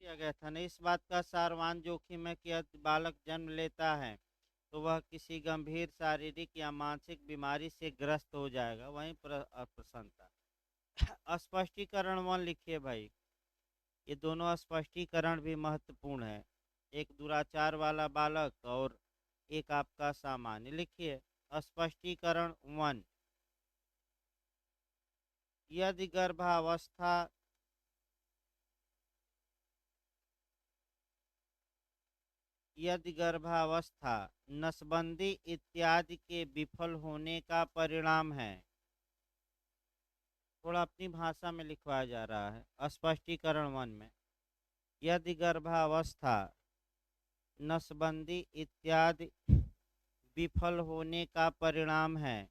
किया गया था ना, इस बात का सारवान जोखिम है कि यदि बालक जन्म लेता है तो वह किसी गंभीर शारीरिक या मानसिक बीमारी से ग्रस्त हो जाएगा। वहीं प्रसन्नता। स्पष्टीकरण वन लिखिए भाई। ये दोनों स्पष्टीकरण भी महत्वपूर्ण है। एक दुराचार वाला बालक और एक आपका सामान्य। लिखिए स्पष्टीकरण वन। यदि गर्भावस्था यदि गर्भावस्था नसबंदी इत्यादि के विफल होने का परिणाम है। थोड़ा अपनी भाषा में लिखवाया जा रहा है स्पष्टीकरण वन में। यदि गर्भावस्था नसबंदी इत्यादि विफल होने का परिणाम है,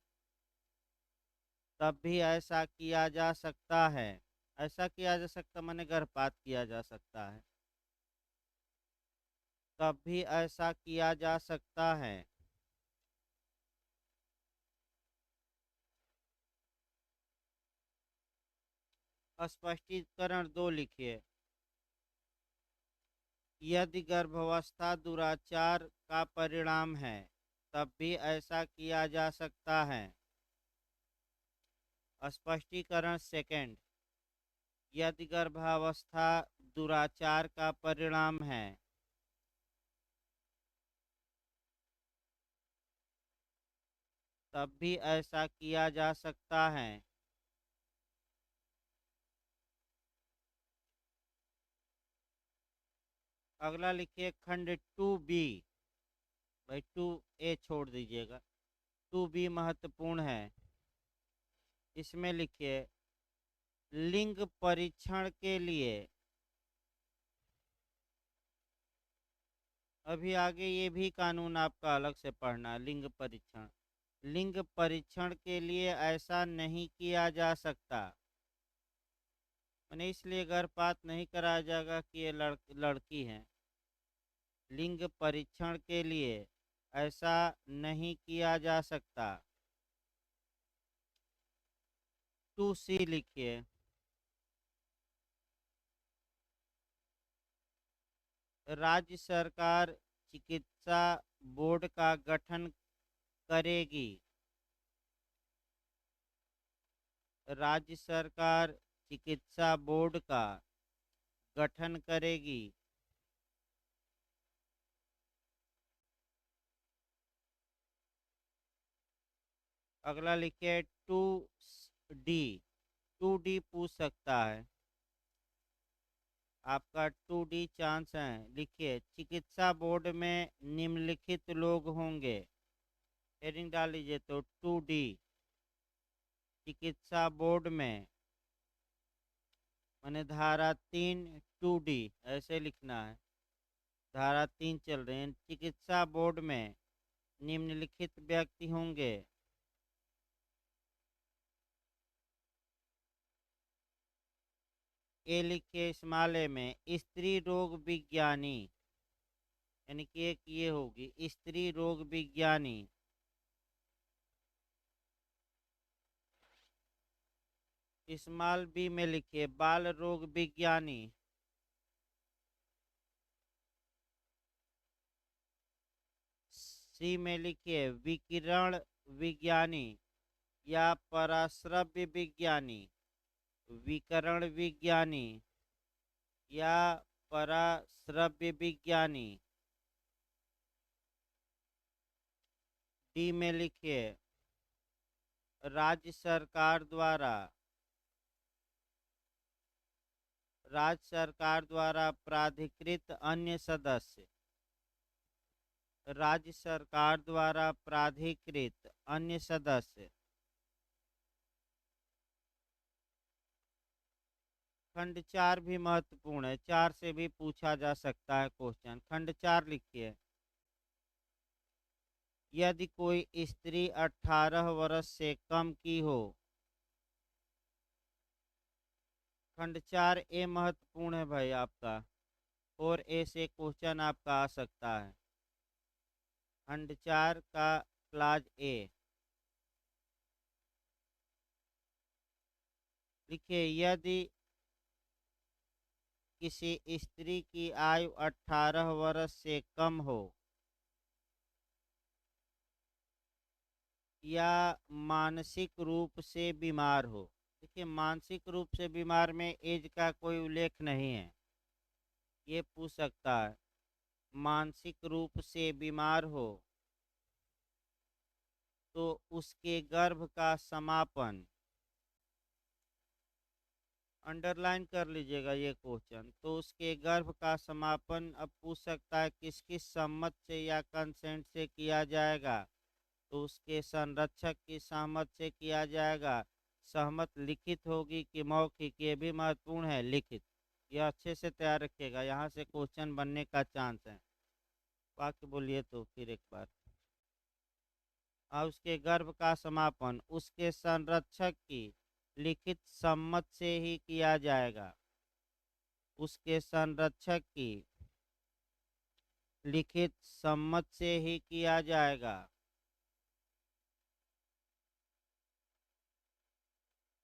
तब भी ऐसा किया जा सकता है। ऐसा किया जा सकता माने गर्भपात किया जा सकता है। तब भी ऐसा किया जा सकता है। स्पष्टीकरण दो लिखिए। यदि गर्भावस्था दुराचार का परिणाम है, तब भी ऐसा किया जा सकता है। स्पष्टीकरण सेकंड। यदि गर्भावस्था दुराचार का परिणाम है, तब भी ऐसा किया जा सकता है। अगला लिखिए खंड 2B। भाई 2A छोड़ दीजिएगा। 2B महत्वपूर्ण है। इसमें लिखिए लिंग परीक्षण के लिए। अभी आगे ये भी कानून आपका अलग से पढ़ना है। लिंग परीक्षण के लिए ऐसा नहीं किया जा सकता। मैंने इसलिए गर्भपात नहीं कराया जाएगा कि ये लड़की है। लिंग परीक्षण के लिए ऐसा नहीं किया जा सकता। 2C लिखिए। राज्य सरकार चिकित्सा बोर्ड का गठन करेगी। राज्य सरकार चिकित्सा बोर्ड का गठन करेगी। अगला लिखिए 2D। 2D पूछ सकता है। आपका 2D चांस है। लिखिए चिकित्सा बोर्ड में निम्नलिखित लोग होंगे। हेडिंग डाल लीजिए तो 2D। चिकित्सा बोर्ड में मैंने धारा 3 2D ऐसे लिखना है। धारा 3 चल रहे हैं। चिकित्सा बोर्ड में निम्नलिखित व्यक्ति होंगे। ए लिखिए स्मॉल ए में स्त्री रोग विज्ञानी। यानी कि एक ये होगी स्त्री रोग विज्ञानी। स्मॉल बी में लिखिए बाल रोग विज्ञानी। सी में लिखिए विकिरण विज्ञानी या पराश्रव्य विज्ञानी। विकरण विज्ञानी या पराश्रव्य विज्ञानी। डी में लिखिए राज्य सरकार द्वारा प्राधिकृत अन्य सदस्य। राज्य सरकार द्वारा प्राधिकृत अन्य सदस्य। खंड 4 भी महत्वपूर्ण है। 4 से भी पूछा जा सकता है क्वेश्चन। खंड 4 लिखिए। यदि कोई स्त्री 18 वर्ष से कम की हो। खंड 4A महत्वपूर्ण है भाई आपका। 4A से क्वेश्चन आपका आ सकता है। खंड 4 का क्लाज ए। लिखिए यदि किसी स्त्री की आयु 18 वर्ष से कम हो या मानसिक रूप से बीमार हो। देखिए, मानसिक रूप से बीमार में एज का कोई उल्लेख नहीं है, ये पूछ सकता है। मानसिक रूप से बीमार हो तो उसके गर्भ का समापन, अंडरलाइन कर लीजिएगा ये क्वेश्चन, तो उसके गर्भ का समापन अब पूछ सकता है किस किस सम्मत से या कंसेंट से किया जाएगा, तो उसके संरक्षक की सहमत से किया जाएगा। सहमत लिखित होगी कि मौखिक, ये भी महत्वपूर्ण है, लिखित। यह अच्छे से तैयार रखिएगा, यहाँ से क्वेश्चन बनने का चांस है। वाक्य बोलिए तो फिर एक बार। और उसके गर्भ का समापन उसके संरक्षक की लिखित सम्मत से ही किया जाएगा। उसके संरक्षक की लिखित सम्मत से ही किया जाएगा।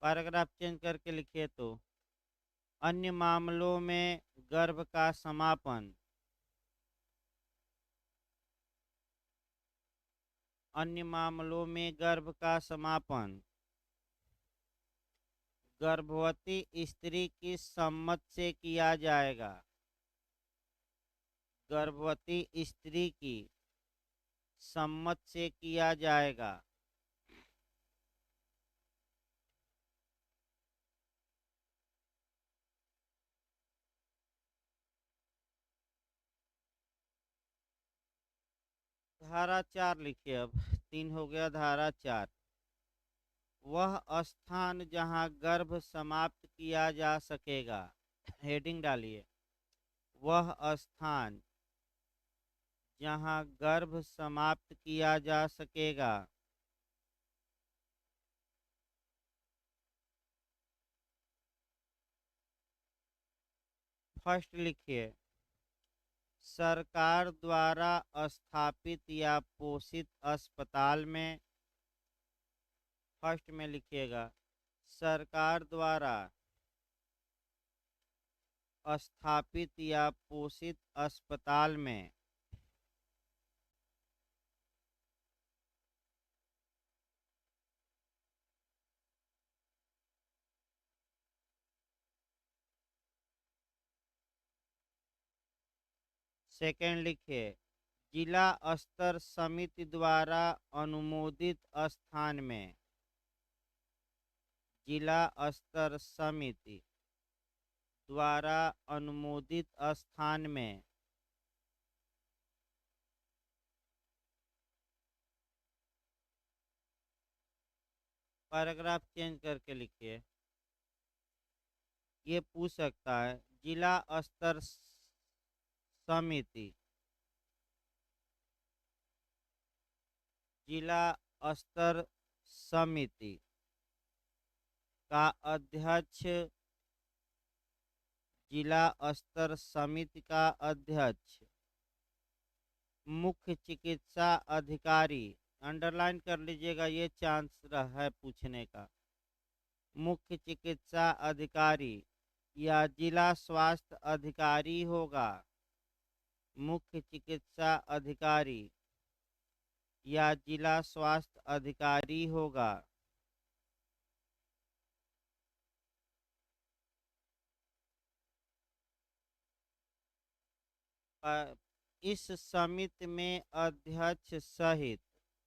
पैराग्राफ चेंज करके लिखिए तो, अन्य मामलों में गर्भ का समापन, अन्य मामलों में गर्भ का समापन गर्भवती स्त्री की सम्मत से किया जाएगा। गर्भवती स्त्री की सम्मत से किया जाएगा। धारा 4 लिखिए, अब 3 हो गया, धारा 4। वह स्थान जहां गर्भ समाप्त किया जा सकेगा, हेडिंग डालिए, वह स्थान जहां गर्भ समाप्त किया जा सकेगा। फर्स्ट लिखिए, सरकार द्वारा स्थापित या पोषित अस्पताल में। फर्स्ट में लिखिएगा, सरकार द्वारा स्थापित या पोषित अस्पताल में। सेकंड लिखिए, जिला स्तर समिति द्वारा अनुमोदित स्थान में। जिला स्तर समिति द्वारा अनुमोदित स्थान में। पैराग्राफ चेंज करके लिखिए, ये पूछ सकता है जिला स्तर समिति, जिला स्तर समिति का अध्यक्ष, जिला स्तर समिति का अध्यक्ष मुख्य चिकित्सा अधिकारी, अंडरलाइन कर लीजिएगा, ये चांस रहा है पूछने का। मुख्य चिकित्सा अधिकारी या जिला स्वास्थ्य अधिकारी होगा। मुख्य चिकित्सा अधिकारी या जिला स्वास्थ्य अधिकारी होगा। इस समिति में अध्यक्ष सहित,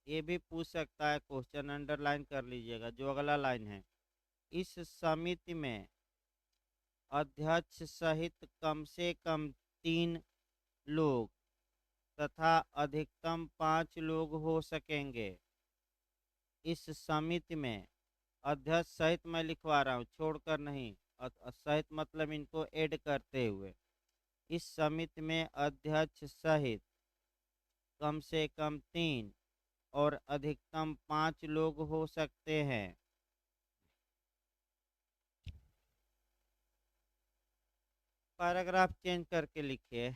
ये भी पूछ सकता है क्वेश्चन, अंडरलाइन कर लीजिएगा जो अगला लाइन है। इस समिति में अध्यक्ष सहित कम से कम 3 लोग तथा अधिकतम 5 लोग हो सकेंगे। इस समिति में अध्यक्ष सहित मैं लिखवा रहा हूँ, छोड़कर नहीं, सहित मतलब इनको ऐड करते हुए। इस समिति में अध्यक्ष सहित कम से कम 3 और अधिकतम 5 लोग हो सकते हैं। पैराग्राफ चेंज करके लिखिए,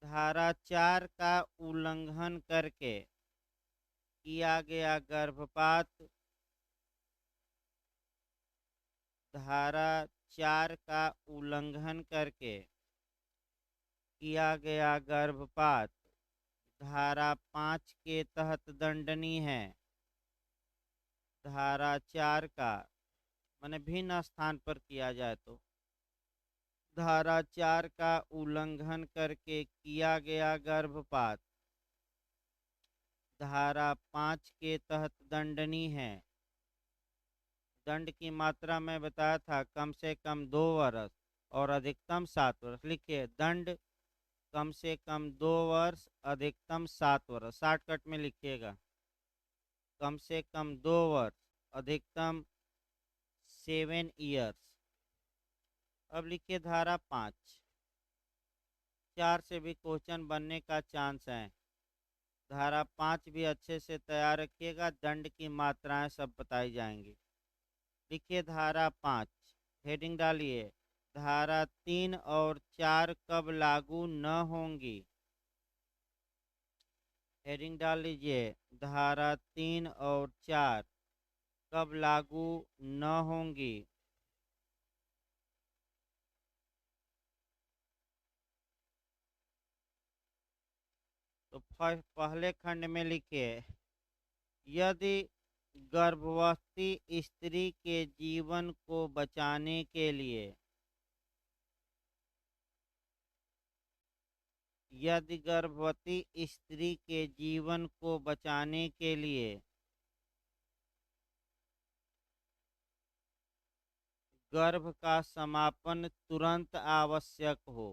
धारा 4 का उल्लंघन करके किया गया गर्भपात, धारा 4 का उल्लंघन करके किया गया गर्भपात धारा 5 के तहत दंडनीय है। धारा 4 का माने भिन्न स्थान पर किया जाए तो धारा 4 का उल्लंघन करके किया गया गर्भपात धारा 5 के तहत दंडनीय है। दंड की मात्रा में बताया था, कम से कम 2 वर्ष और अधिकतम 7 वर्ष। लिखिए, दंड कम से कम 2 वर्ष, अधिकतम 7 वर्ष। शॉर्टकट में लिखिएगा, कम से कम 2 वर्ष, अधिकतम 7 ईयर्स। अब लिखिए धारा 5। 4 से भी क्वेश्चन बनने का चांस है। धारा 5 भी अच्छे से तैयार रखिएगा, दंड की मात्राएं सब बताई जाएंगी। लिखिए धारा 5, हेडिंग डालिए, धारा 3 और 4 कब लागू न होंगी। हेडिंग डाल लीजिए, धारा 3 और 4 कब लागू न होंगी। तो पहले खंड में लिखिए, यदि गर्भवती स्त्री के जीवन को बचाने के लिए यदि गर्भवती स्त्री के जीवन को बचाने के लिए गर्भ का समापन तुरंत आवश्यक हो,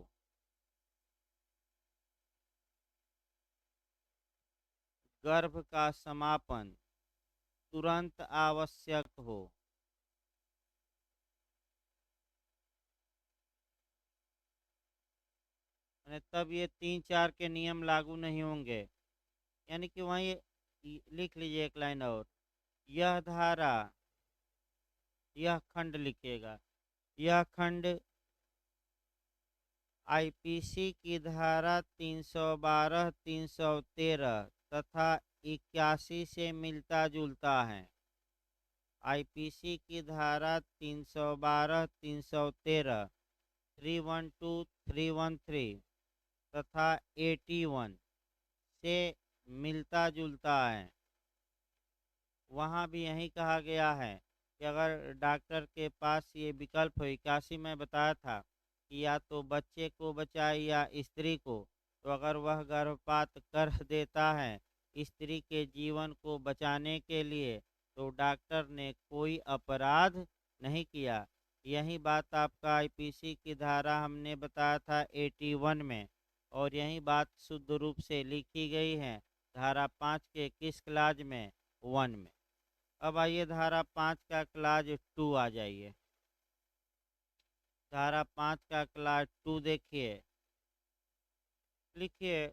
गर्भ का समापन तुरंत आवश्यक हो, तब ये 3-4 के नियम लागू नहीं होंगे। यानी कि वहीं लिख लीजिए एक लाइन और, यह धारा, यह खंड लिखिएगा, यह खंड आईपीसी की धारा 312, 313 तथा 81 से मिलता जुलता है। आईपीसी की धारा 312, 313, 312, 313 तथा 81 से मिलता जुलता है। वहाँ भी यही कहा गया है कि अगर डॉक्टर के पास ये विकल्प हो, 81 में बताया था कि या तो बच्चे को बचाए या स्त्री को, तो अगर वह गर्भपात कर देता है स्त्री के जीवन को बचाने के लिए, तो डॉक्टर ने कोई अपराध नहीं किया। यही बात आपका आईपीसी की धारा हमने बताया था 81 में, और यही बात शुद्ध रूप से लिखी गई है धारा 5 के किस क्लाज में, 1 में। अब आइए धारा 5 का क्लाज 2 आ जाइए। धारा 5 का क्लाज 2 देखिए, लिखिए,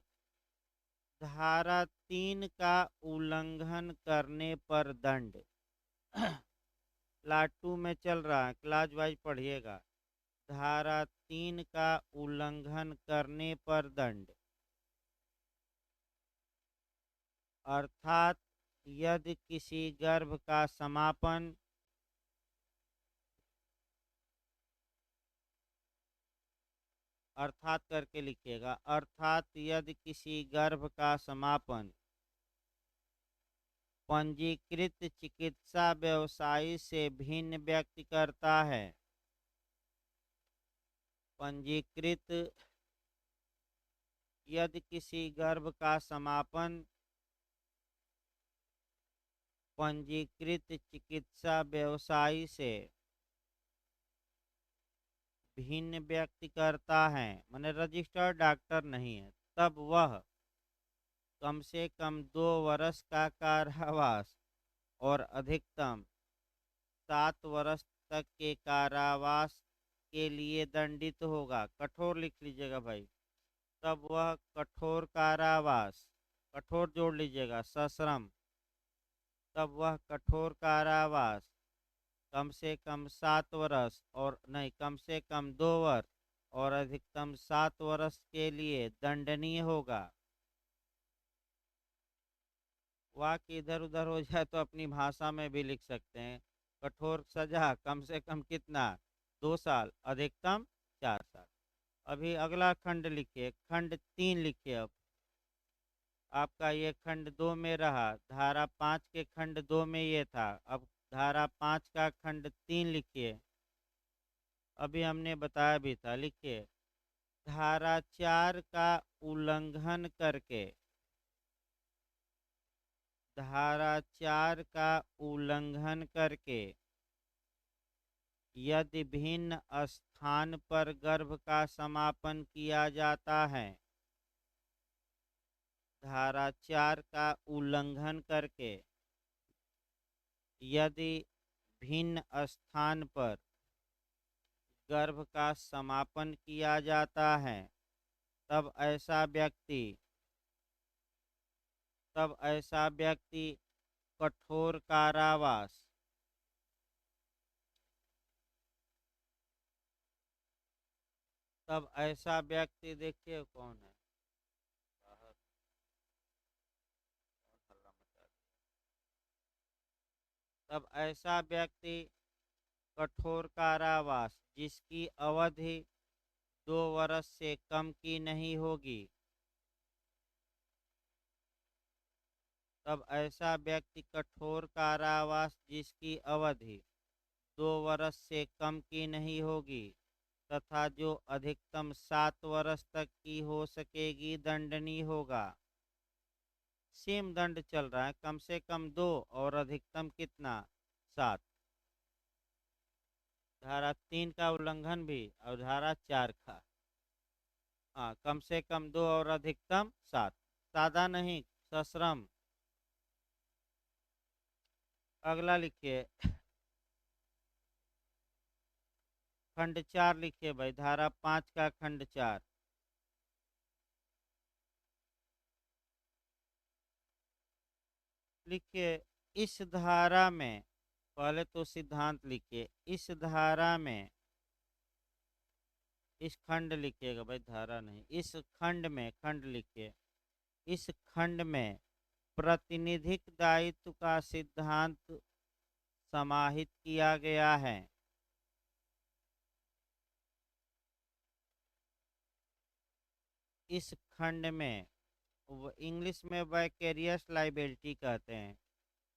धारा 3 का उल्लंघन करने पर दंड। क्लाज 2 में चल रहा है, क्लाज वाइज पढ़िएगा। धारा 3 का उल्लंघन करने पर दंड, अर्थात यदि किसी गर्भ का समापन अर्थात करके लिखिएगा, अर्थात यदि किसी गर्भ का समापन पंजीकृत चिकित्सा व्यवसायी से भिन्न व्यक्ति करता है, पंजीकृत यदि किसी गर्भ का समापन पंजीकृत चिकित्सा व्यवसायी से भिन्न व्यक्ति करता है, माने रजिस्टर्ड डॉक्टर नहीं है, तब वह कम से कम 2 वर्ष का कारावास और अधिकतम 7 वर्ष तक के कारावास के लिए दंडित होगा। कठोर लिख लीजिएगा भाई। तब वह कठोर कारावास, कठोर जोड़ लीजिएगा, सश्रम, तब वह कठोर कारावास कम से कम 7 वर्ष और नहीं, कम से कम 2 वर्ष और अधिकतम 7 वर्ष के लिए दंडनीय होगा। वाक्य इधर उधर हो जाए तो अपनी भाषा में भी लिख सकते हैं। कठोर सजा कम से कम कितना, 2 साल, अधिकतम 4 साल। अभी अगला खंड लिखिए, खंड 3 लिखिए। अब आपका ये खंड 2 में रहा, धारा 5 के खंड 2 में ये था, अब धारा 5 का खंड 3 लिखिए। अभी हमने बताया भी था, लिखिए। धारा 4 का उल्लंघन करके, धारा 4 का उल्लंघन करके यदि भिन्न स्थान पर गर्भ का समापन किया जाता है, धारा 4 का उल्लंघन करके यदि भिन्न स्थान पर गर्भ का समापन किया जाता है, तब ऐसा व्यक्ति कठोर कारावास, तब ऐसा व्यक्ति, देखिए कौन है बाहर, कौन हल्ला मचा रहा है? तब ऐसा व्यक्ति कठोर कारावास जिसकी अवधि 2 वर्ष से कम की नहीं होगी, तब ऐसा व्यक्ति कठोर कारावास जिसकी अवधि 2 वर्ष से कम की नहीं होगी तथा जो अधिकतम 7 वर्ष तक की हो सकेगी, दंडनीय होगा। सेम दंड चल रहा है, कम से कम 2 और अधिकतम कितना, 7। धारा 3 का उल्लंघन भी और धारा 4 का। हाँ, कम से कम 2 और अधिकतम 7, सादा नहीं, सश्रम। अगला लिखिए, खंड 4 लिखिए भाई, धारा 5 का खंड 4। लिखिए, इस धारा में, पहले तो सिद्धांत लिखिए, इस धारा में, इस खंड लिखिएगा भाई, धारा नहीं, इस खंड में, खंड लिखिए, इस खंड में प्रतिनिधिक दायित्व का सिद्धांत समाहित किया गया है। इस खंड में, इंग्लिश में वाइकेरियस लाइबिलिटी कहते हैं,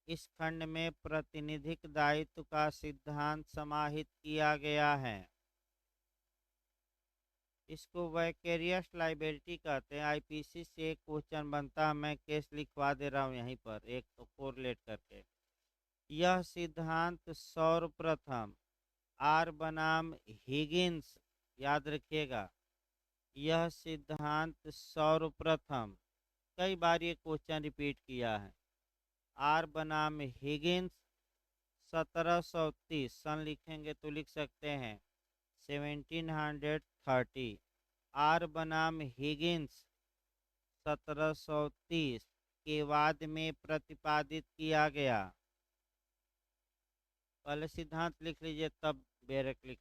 इस खंड में प्रतिनिधिक दायित्व का सिद्धांत समाहित किया गया है। इसको वाइकेरियस लाइबिलिटी कहते हैं। आईपीसी से एक क्वेश्चन बनता है, मैं केस लिखवा दे रहा हूँ यहीं पर एक कोरिलेट करके। यह सिद्धांत सर्वप्रथम आर बनाम हिगिंस, याद रखिएगा, यह सिद्धांत सर्वप्रथम, कई बार ये क्वेश्चन रिपीट किया है, आर बनाम हिगिंस 1730, सन लिखेंगे तो लिख सकते हैं 1730, आर बनाम हिगिंस 1730 के बाद में प्रतिपादित किया गया। पहले सिद्धांत लिख लीजिए तब बेरक लिख,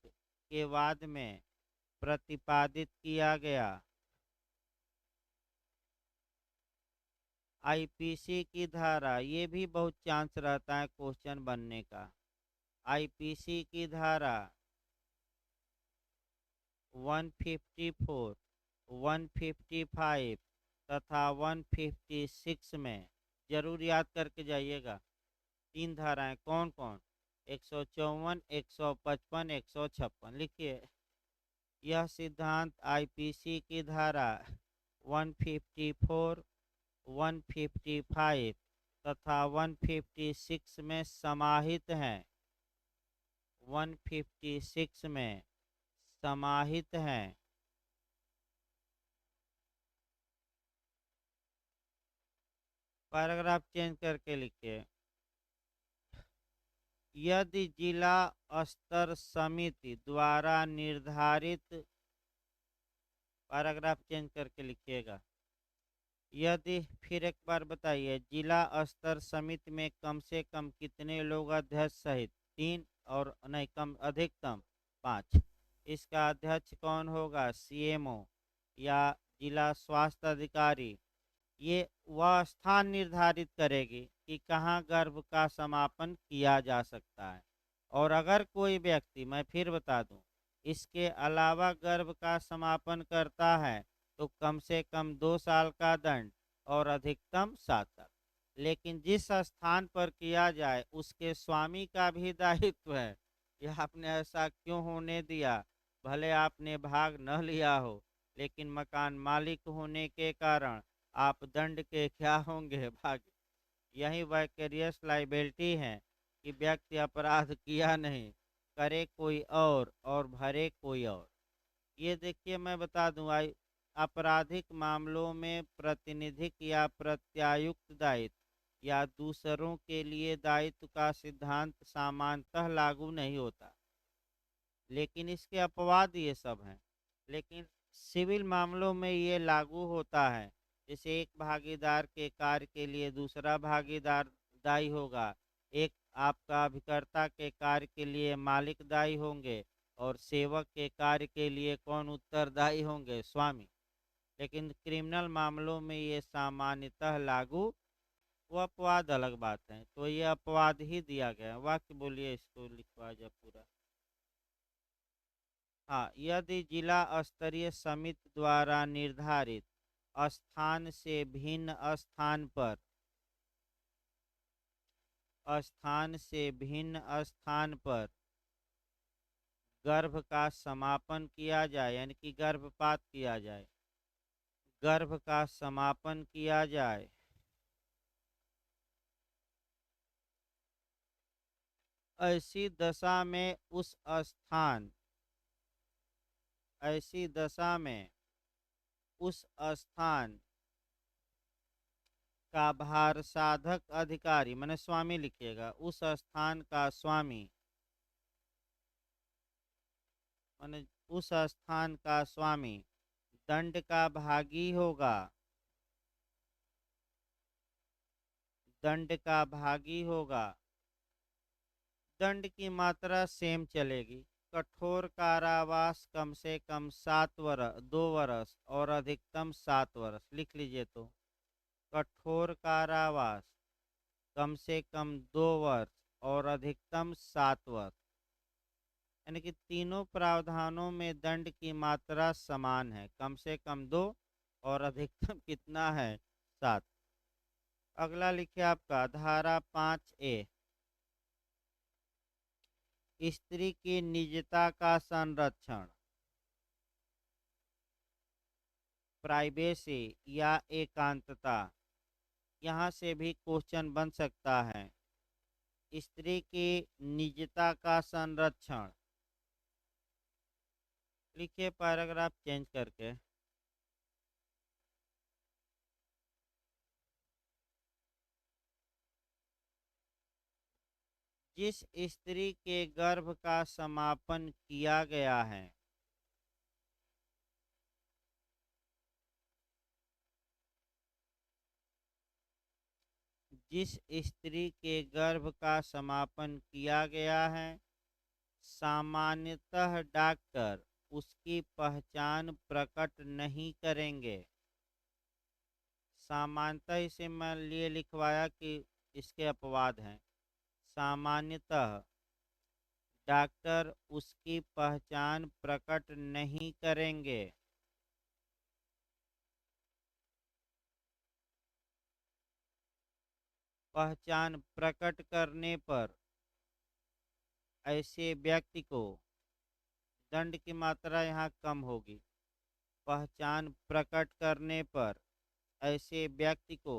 के बाद में प्रतिपादित किया गया। आईपीसी की धारा, ये भी बहुत चांस रहता है क्वेश्चन बनने का। आईपीसी की धारा 154, 155 तथा 156 में, जरूर याद करके जाइएगा। 3 धाराएं कौन कौन, 154, 155, 156, लिखिए। यह सिद्धांत आईपीसी की धारा 154, 155 तथा 156 में समाहित है, 156 में समाहित है। पैराग्राफ चेंज करके लिखिए, यदि जिला स्तर समिति द्वारा निर्धारित, पैराग्राफ चेंज करके लिखिएगा, यदि, फिर एक बार बताइए, जिला स्तर समिति में कम से कम कितने लोग अध्यक्ष सहित, 3, और नहीं कम, अधिकतम 5। इसका अध्यक्ष कौन होगा, सीएमओ या जिला स्वास्थ्य अधिकारी। ये वह स्थान निर्धारित करेगी कि कहाँ गर्भ का समापन किया जा सकता है और अगर कोई व्यक्ति, मैं फिर बता दूं, इसके अलावा गर्भ का समापन करता है तो कम से कम 2 साल का दंड और अधिकतम 7 साल। लेकिन जिस स्थान पर किया जाए उसके स्वामी का भी दायित्व है। यह आपने ऐसा क्यों होने दिया? भले आपने भाग न लिया हो, लेकिन मकान मालिक होने के कारण आप दंड के क्या होंगे भागी। यही वैकेरियस लाइबिलिटी है कि व्यक्ति अपराध किया नहीं, करे कोई और भरे कोई और। ये देखिए, मैं बता दूं, आपराधिक मामलों में प्रतिनिधिक या प्रत्यायुक्त दायित्व या दूसरों के लिए दायित्व का सिद्धांत सामान्यतः लागू नहीं होता, लेकिन इसके अपवाद ये सब हैं। लेकिन सिविल मामलों में ये लागू होता है। जैसे एक भागीदार के कार्य के लिए दूसरा भागीदार दायी होगा, एक आपका अभिकर्ता के कार्य के लिए मालिक दायी होंगे, और सेवक के कार्य के लिए कौन उत्तरदायी होंगे? स्वामी। लेकिन क्रिमिनल मामलों में ये सामान्यतः लागू, वो अपवाद अलग बात है। तो ये अपवाद ही दिया गया है। वाक्य बोलिए, इसको लिखवा जा पूरा। हाँ, यदि जिला स्तरीय समिति द्वारा निर्धारित स्थान से भिन्न स्थान पर गर्भ का समापन किया जाए, यानी कि गर्भपात किया जाए, गर्भ का समापन किया जाए, ऐसी दशा में उस स्थान का भार साधक अधिकारी, माने स्वामी लिखिएगा, उस स्थान का स्वामी, माने उस स्थान का स्वामी दंड का भागी होगा। दंड का भागी होगा। दंड की मात्रा सेम चलेगी। कठोर कारावास कम से कम 2 वर्ष और अधिकतम 7 वर्ष। लिख लीजिए तो, कठोर कारावास कम से कम 2 वर्ष और अधिकतम 7 वर्ष। यानी कि तीनों प्रावधानों में दंड की मात्रा समान है, कम से कम 2 और अधिकतम कितना है? 7। अगला लिखिए आपका धारा 5A, स्त्री की निजता का संरक्षण, प्राइवेसी या एकांतता। यहाँ से भी क्वेश्चन बन सकता है। स्त्री की निजता का संरक्षण, लिखिए पैराग्राफ चेंज करके। जिस स्त्री के गर्भ का समापन किया गया है, जिस स्त्री के गर्भ का समापन किया गया है, सामान्यतः डॉक्टर उसकी पहचान प्रकट नहीं करेंगे। सामान्यतः इसे मैं लिए लिखवाया कि इसके अपवाद हैं। सामान्यतः डॉक्टर उसकी पहचान प्रकट नहीं करेंगे। पहचान प्रकट करने पर ऐसे व्यक्ति को, दंड की मात्रा यहाँ कम होगी, पहचान प्रकट करने पर ऐसे व्यक्ति को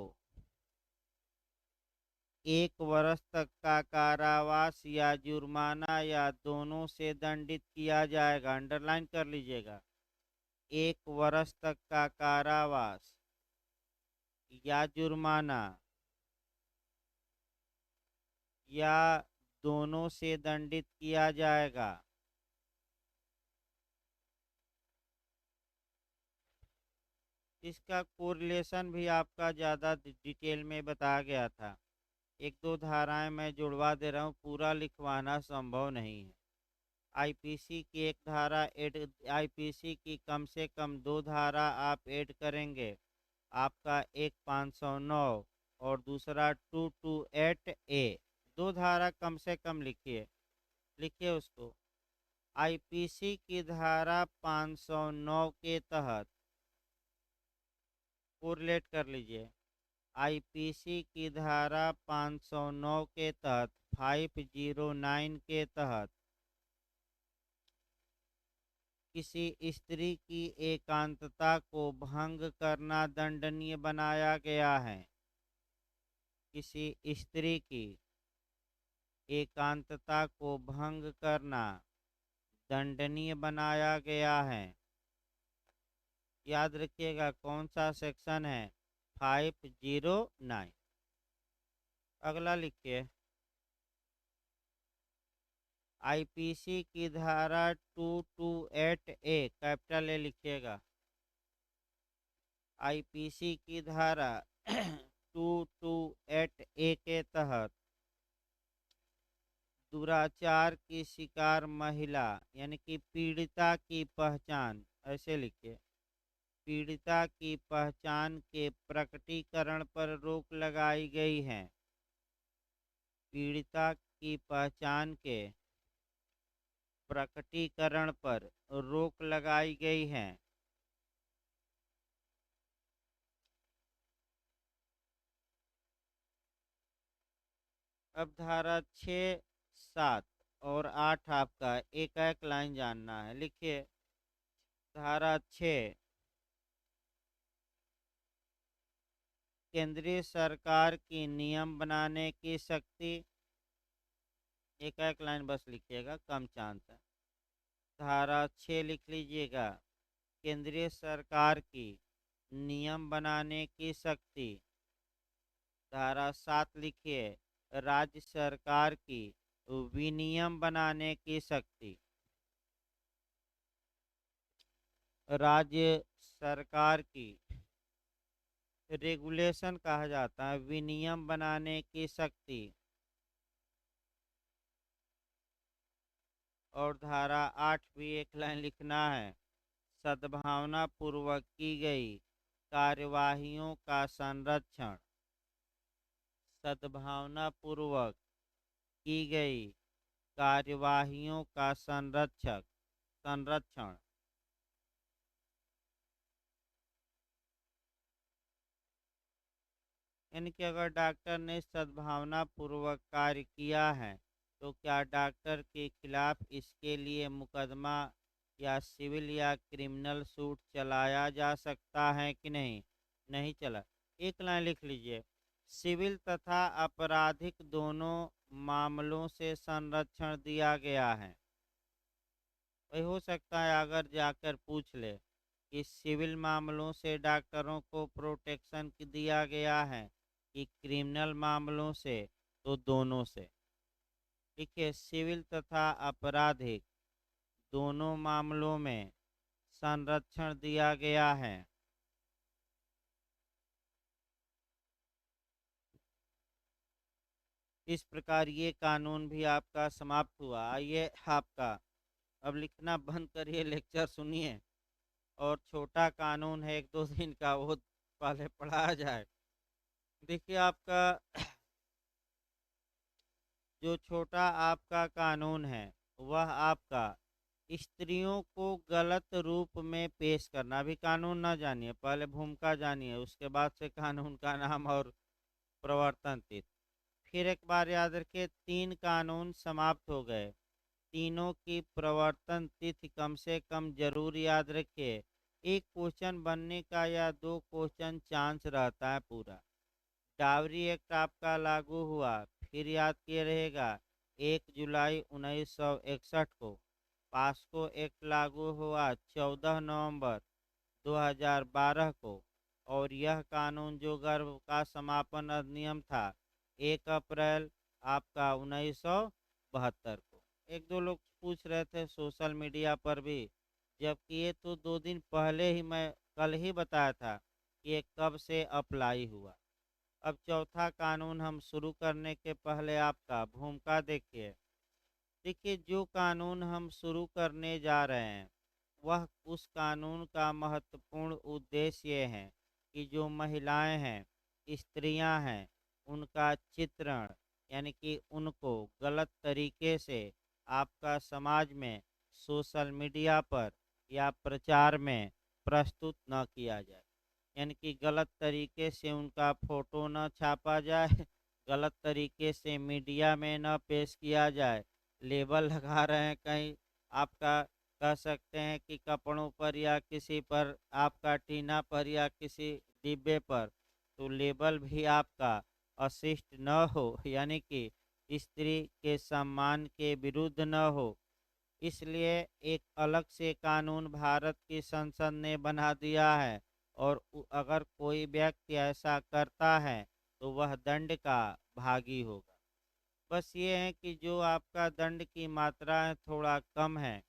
1 वर्ष तक का कारावास या जुर्माना या दोनों से दंडित किया जाएगा। अंडरलाइन कर लीजिएगा, 1 वर्ष तक का कारावास या जुर्माना या दोनों से दंडित किया जाएगा। इसका कोरिलेशन भी आपका ज़्यादा डिटेल में बताया गया था। 1-2 धाराएं मैं जुड़वा दे रहा हूँ, पूरा लिखवाना संभव नहीं है। आईपीसी की एक धारा आईपीसी की कम से कम 2 धारा आप ऐड करेंगे, आपका एक 509 और दूसरा 228A। 2 धारा कम से कम लिखिए। लिखिए उसको। आईपीसी की धारा 509 के तहत कोरिलेट कर लीजिए। आईपीसी की धारा 509 के तहत 509 के तहत किसी स्त्री की एकांतता को भंग करना दंडनीय बनाया गया है। किसी स्त्री की एकांतता को भंग करना दंडनीय बनाया गया है। याद रखिएगा कौन सा सेक्शन है, 509। अगला लिखिए। आईपीसी की धारा 228 ए, कैपिटल ए लिखिएगा। आईपीसी की धारा 228 ए के तहत दुराचार की शिकार महिला यानी कि पीड़िता की पहचान, ऐसे लिखिए, पीड़िता की पहचान के प्रकटीकरण पर रोक लगाई गई है। पीड़िता की पहचान के प्रकटीकरण पर रोक लगाई गई है। अब धारा 6, 7 और 8 आपका एक एक लाइन जानना है। लिखिए। धारा 6, केंद्रीय सरकार की नियम बनाने की शक्ति, एक एक लाइन बस लिखिएगा, कम चांस है। धारा 6 लिख लीजिएगा, केंद्रीय सरकार की नियम बनाने की शक्ति। धारा 7 लिखिए, राज्य सरकार की विनियम बनाने की शक्ति। राज्य सरकार की रेगुलेशन कहा जाता है, विनियम बनाने की शक्ति। और धारा 8 भी एक लाइन लिखना है, सद्भावना पूर्वक की गई कार्यवाहियों का संरक्षण। सद्भावना पूर्वक की गई कार्यवाहियों का संरक्षण। यानी कि अगर डॉक्टर ने सद्भावना पूर्वक कार्य किया है तो क्या डॉक्टर के खिलाफ इसके लिए मुकदमा या सिविल या क्रिमिनल सूट चलाया जा सकता है कि नहीं? नहीं चला। एक लाइन लिख लीजिए, सिविल तथा आपराधिक दोनों मामलों से संरक्षण दिया गया है। वही हो सकता है अगर जाकर पूछ ले कि सिविल मामलों से डॉक्टरों को प्रोटेक्शन दिया गया है कि क्रिमिनल मामलों से, तो दोनों से। देखिए, सिविल तथा आपराधिक दोनों मामलों में संरक्षण दिया गया है। इस प्रकार ये कानून भी आपका समाप्त हुआ। आइए आपका अब लिखना बंद करिए, लेक्चर सुनिए। और छोटा कानून है 1-2 दिन का, वो पहले पढ़ाया जाए। देखिए आपका जो छोटा आपका कानून है वह आपका स्त्रियों को गलत रूप में पेश करना। अभी कानून ना जानिए, पहले भूमिका जानिए, उसके बाद से कानून का नाम और प्रवर्तन तिथि। फिर एक बार याद रखिए, 3 कानून समाप्त हो गए। तीनों की प्रवर्तन तिथि कम से कम जरूर याद रखिए। एक क्वेश्चन बनने का या 2 क्वेश्चन चांस रहता है पूरा। डावरी एक्ट आपका लागू हुआ, फिर याद किए रहेगा 1 जुलाई 1961 को। पास्को एक्ट लागू हुआ 14 नवंबर 2012 को। और यह कानून जो गर्भ का समापन अधिनियम था 1 अप्रैल आपका 1972 को। 1-2 लोग पूछ रहे थे सोशल मीडिया पर भी, जबकि ये तो 2 दिन पहले ही, मैं कल ही बताया था कि ये कब से अप्लाई हुआ। अब चौथा कानून हम शुरू करने के पहले आपका भूमिका देखिए। देखिए, जो कानून हम शुरू करने जा रहे हैं वह उस कानून का महत्वपूर्ण उद्देश्य ये है कि जो महिलाएं हैं, स्त्रियां हैं, उनका चित्रण यानी कि उनको गलत तरीके से आपका समाज में सोशल मीडिया पर या प्रचार में प्रस्तुत न किया जाए। यानी कि गलत तरीके से उनका फ़ोटो न छापा जाए, गलत तरीके से मीडिया में न पेश किया जाए। लेबल लगा रहे हैं कहीं आपका, कह सकते हैं कि कपड़ों पर या किसी पर, आपका टीना पर या किसी डिब्बे पर, तो लेबल भी आपका अशिष्ट न हो, यानी कि स्त्री के सम्मान के विरुद्ध न हो। इसलिए एक अलग से कानून भारत की संसद ने बना दिया है, और अगर कोई व्यक्ति ऐसा करता है तो वह दंड का भागी होगा। बस ये है कि जो आपका दंड की मात्रा है थोड़ा कम है,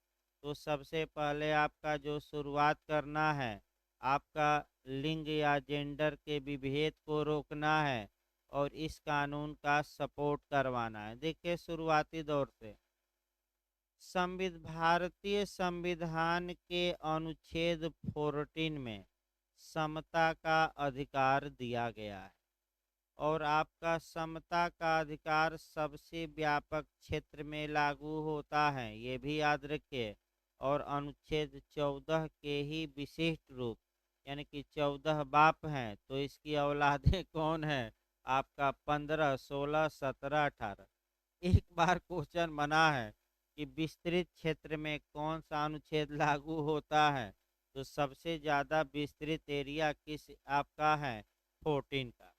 तो सबसे पहले आपका जो शुरुआत करना है, आपका लिंग या जेंडर के विभेद को रोकना है और इस कानून का सपोर्ट करवाना है। देखिए, शुरुआती दौर से भारतीय संविधान के अनुच्छेद 14 में समता का अधिकार दिया गया है, और आपका समता का अधिकार सबसे व्यापक क्षेत्र में लागू होता है, ये भी याद रखिए। और अनुच्छेद 14 के ही विशिष्ट रूप, यानी कि 14 बाप हैं, तो इसकी औलादें कौन है? आपका 15, 16, 17, 18। एक बार क्वेश्चन बना है कि विस्तृत क्षेत्र में कौन सा अनुच्छेद लागू होता है, तो सबसे ज़्यादा विस्तृत एरिया किस आपका है? 14 का।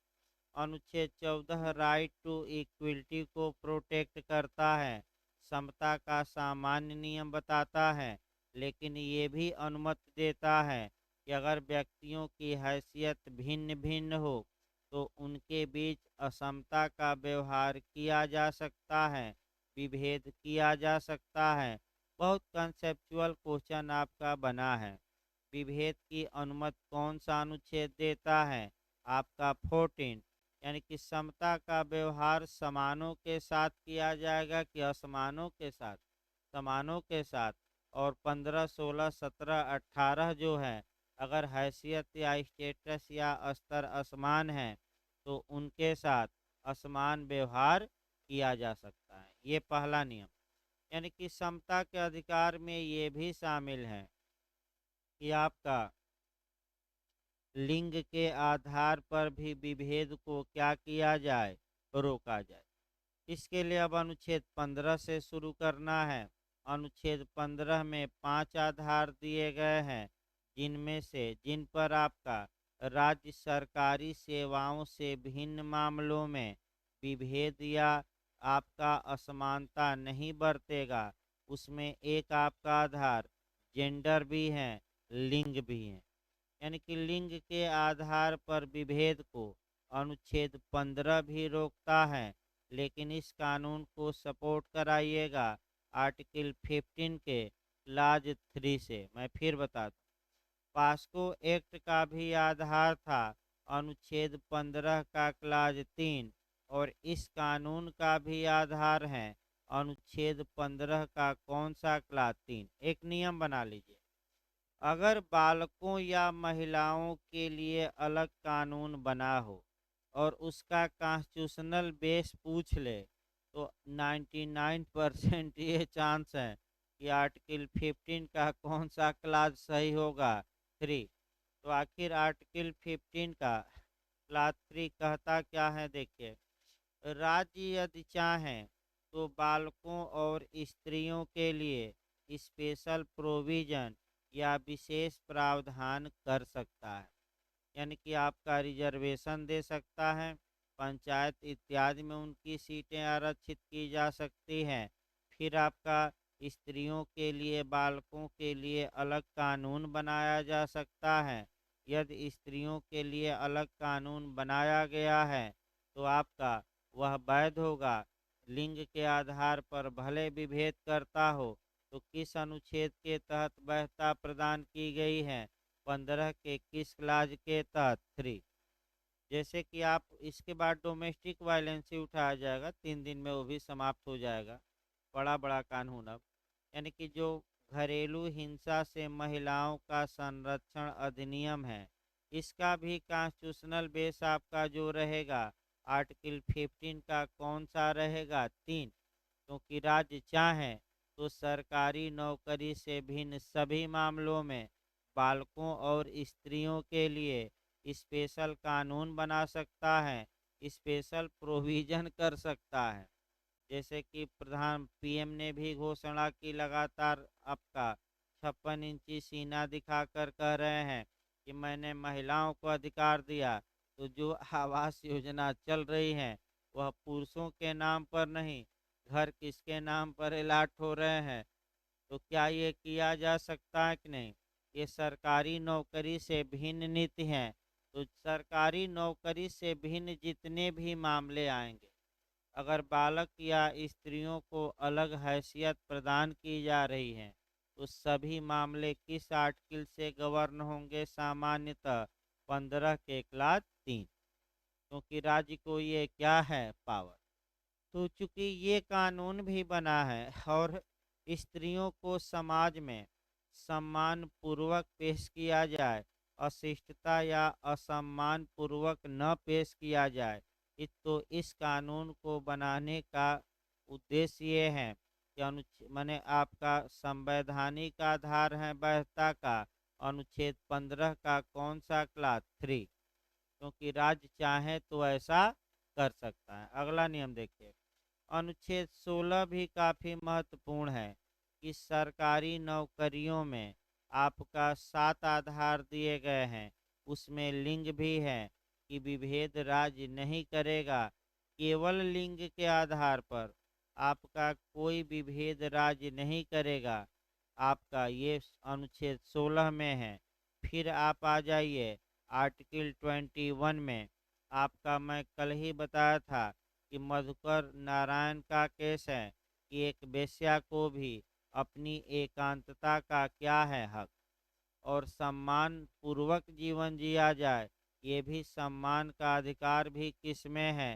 अनुच्छेद 14 राइट टू इक्वलिटी को प्रोटेक्ट करता है, समता का सामान्य नियम बताता है, लेकिन ये भी अनुमति देता है कि अगर व्यक्तियों की हैसियत भिन्न भिन्न हो तो उनके बीच असमता का व्यवहार किया जा सकता है, विभेद किया जा सकता है। बहुत कंसेप्चुअल क्वेश्चन आपका बना है। विभेद की अनुमति कौन सा अनुच्छेद देता है? आपका 14। यानी कि समता का व्यवहार समानों के साथ किया जाएगा कि असमानों के साथ? समानों के साथ। और 15, 16, 17, 18 जो है, अगर हैसियत या स्टेटस या स्तर असमान है तो उनके साथ असमान व्यवहार किया जा सकता है। ये पहला नियम। यानी कि समता के अधिकार में ये भी शामिल है कि आपका लिंग के आधार पर भी विभेद को क्या किया जाए? रोका जाए। इसके लिए अब अनुच्छेद 15 से शुरू करना है। अनुच्छेद 15 में 5 आधार दिए गए हैं, जिन पर आपका राज्य सरकारी सेवाओं से भिन्न मामलों में विभेद या आपका असमानता नहीं बरतेगा। उसमें एक आपका आधार जेंडर भी है, लिंग भी है। यानी कि लिंग के आधार पर विभेद को अनुच्छेद 15 भी रोकता है, लेकिन इस कानून को सपोर्ट कराइएगा आर्टिकल 15 के क्लॉज 3 से। मैं फिर बता दूं, पास्को एक्ट का भी आधार था अनुच्छेद 15 का क्लॉज 3, और इस कानून का भी आधार है अनुच्छेद 15 का कौन सा? क्लॉज 3। एक नियम बना लीजिए, अगर बालकों या महिलाओं के लिए अलग कानून बना हो और उसका कॉन्स्टिट्यूशनल बेस पूछ ले, तो 99% ये चांस है कि आर्टिकल 15 का कौन सा क्लास सही होगा? 3। तो आखिर आर्टिकल 15 का क्लास 3 कहता क्या है? देखिए, राज्य यदि चाहें तो बालकों और स्त्रियों के लिए स्पेशल प्रोविजन या विशेष प्रावधान कर सकता है। यानी कि आपका रिजर्वेशन दे सकता है, पंचायत इत्यादि में उनकी सीटें आरक्षित की जा सकती हैं। फिर आपका स्त्रियों के लिए, बालकों के लिए अलग कानून बनाया जा सकता है। यदि स्त्रियों के लिए अलग कानून बनाया गया है तो आपका वह वैध होगा। लिंग के आधार पर भले विभेद करता हो तो किस अनुच्छेद के तहत वैधता प्रदान की गई है? 15 के किस क्लाज के तहत? 3। जैसे कि आप इसके बाद डोमेस्टिक वायलेंस ही उठाया जाएगा, 3 दिन में वो भी समाप्त हो जाएगा। बड़ा बड़ा कानून अब, यानी कि जो घरेलू हिंसा से महिलाओं का संरक्षण अधिनियम है, इसका भी कॉन्स्टिट्यूशनल बेस आपका जो रहेगा आर्टिकल 15 का कौन सा रहेगा? 3। क्योंकि राज्य चाहें तो सरकारी नौकरी से भिन्न सभी मामलों में बालकों और स्त्रियों के लिए स्पेशल कानून बना सकता है, स्पेशल प्रोविजन कर सकता है। जैसे कि प्रधान पीएम ने भी घोषणा की, लगातार आपका 56 इंची सीना दिखाकर कह रहे हैं कि मैंने महिलाओं को अधिकार दिया। तो जो आवास योजना चल रही है वह पुरुषों के नाम पर नहीं, घर किसके नाम पर अलाट हो रहे हैं। तो क्या ये किया जा सकता है कि नहीं? ये सरकारी नौकरी से भिन्न नीति है। तो सरकारी नौकरी से भिन्न जितने भी मामले आएंगे, अगर बालक या स्त्रियों को अलग हैसियत प्रदान की जा रही है, तो सभी मामले किस आर्टिकल से गवर्न होंगे? सामान्यतः 15 के क्लास 3, क्योंकि राज्य को ये क्या है? पावर। तो चूंकि ये कानून भी बना है और स्त्रियों को समाज में सम्मान पूर्वक पेश किया जाए, अशिष्टता या असम्मान पूर्वक न पेश किया जाए, तो इस कानून को बनाने का उद्देश्य ये है कि माने आपका संवैधानिक आधार है वैधता का अनुच्छेद 15 का कौन सा? क्लास 3। क्योंकि राज्य चाहे तो ऐसा कर सकता है। अगला नियम देखिए, अनुच्छेद 16 भी काफी महत्वपूर्ण है कि सरकारी नौकरियों में आपका 7 आधार दिए गए हैं, उसमें लिंग भी है कि विभेद राज्य नहीं करेगा। केवल लिंग के आधार पर आपका कोई विभेद राज्य नहीं करेगा। आपका ये अनुच्छेद 16 में है। फिर आप आ जाइए आर्टिकल 21 में। आपका मैं कल ही बताया था कि मधुकर नारायण का केस है कि एक वेश्या को भी अपनी एकांतता का क्या है? हक। और सम्मान पूर्वक जीवन जिया जाए, ये भी सम्मान का अधिकार भी किसमें है?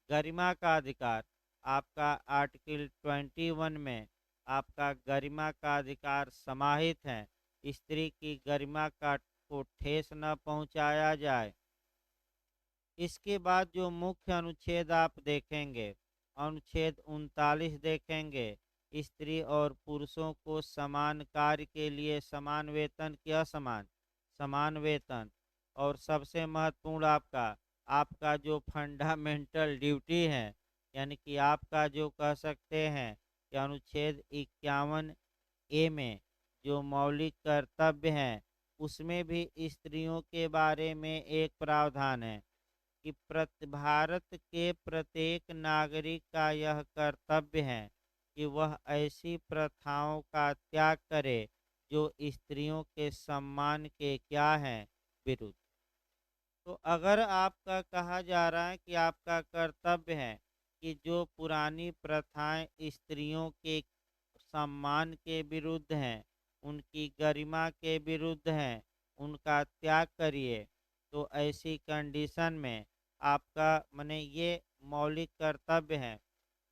गरिमा का अधिकार। आपका आर्टिकल 21 में आपका गरिमा का अधिकार समाहित है। स्त्री की गरिमा का को ठेस न पहुंचाया जाए। इसके बाद जो मुख्य अनुच्छेद आप देखेंगे, अनुच्छेद 39 देखेंगे, स्त्री और पुरुषों को समान कार्य के लिए समान वेतन की असमान समान वेतन। और सबसे महत्वपूर्ण आपका आपका जो फंडामेंटल ड्यूटी है, यानी कि आपका जो कह सकते हैं कि अनुच्छेद 51 ए में जो मौलिक कर्तव्य हैं, उसमें भी स्त्रियों के बारे में एक प्रावधान है कि भारत के प्रत्येक नागरिक का यह कर्तव्य है कि वह ऐसी प्रथाओं का त्याग करे जो स्त्रियों के सम्मान के क्या हैं? विरुद्ध। तो अगर आपका कहा जा रहा है कि आपका कर्तव्य है कि जो पुरानी प्रथाएं स्त्रियों के सम्मान के विरुद्ध हैं, उनकी गरिमा के विरुद्ध हैं, उनका त्याग करिए, तो ऐसी कंडीशन में आपका माने ये मौलिक कर्तव्य है।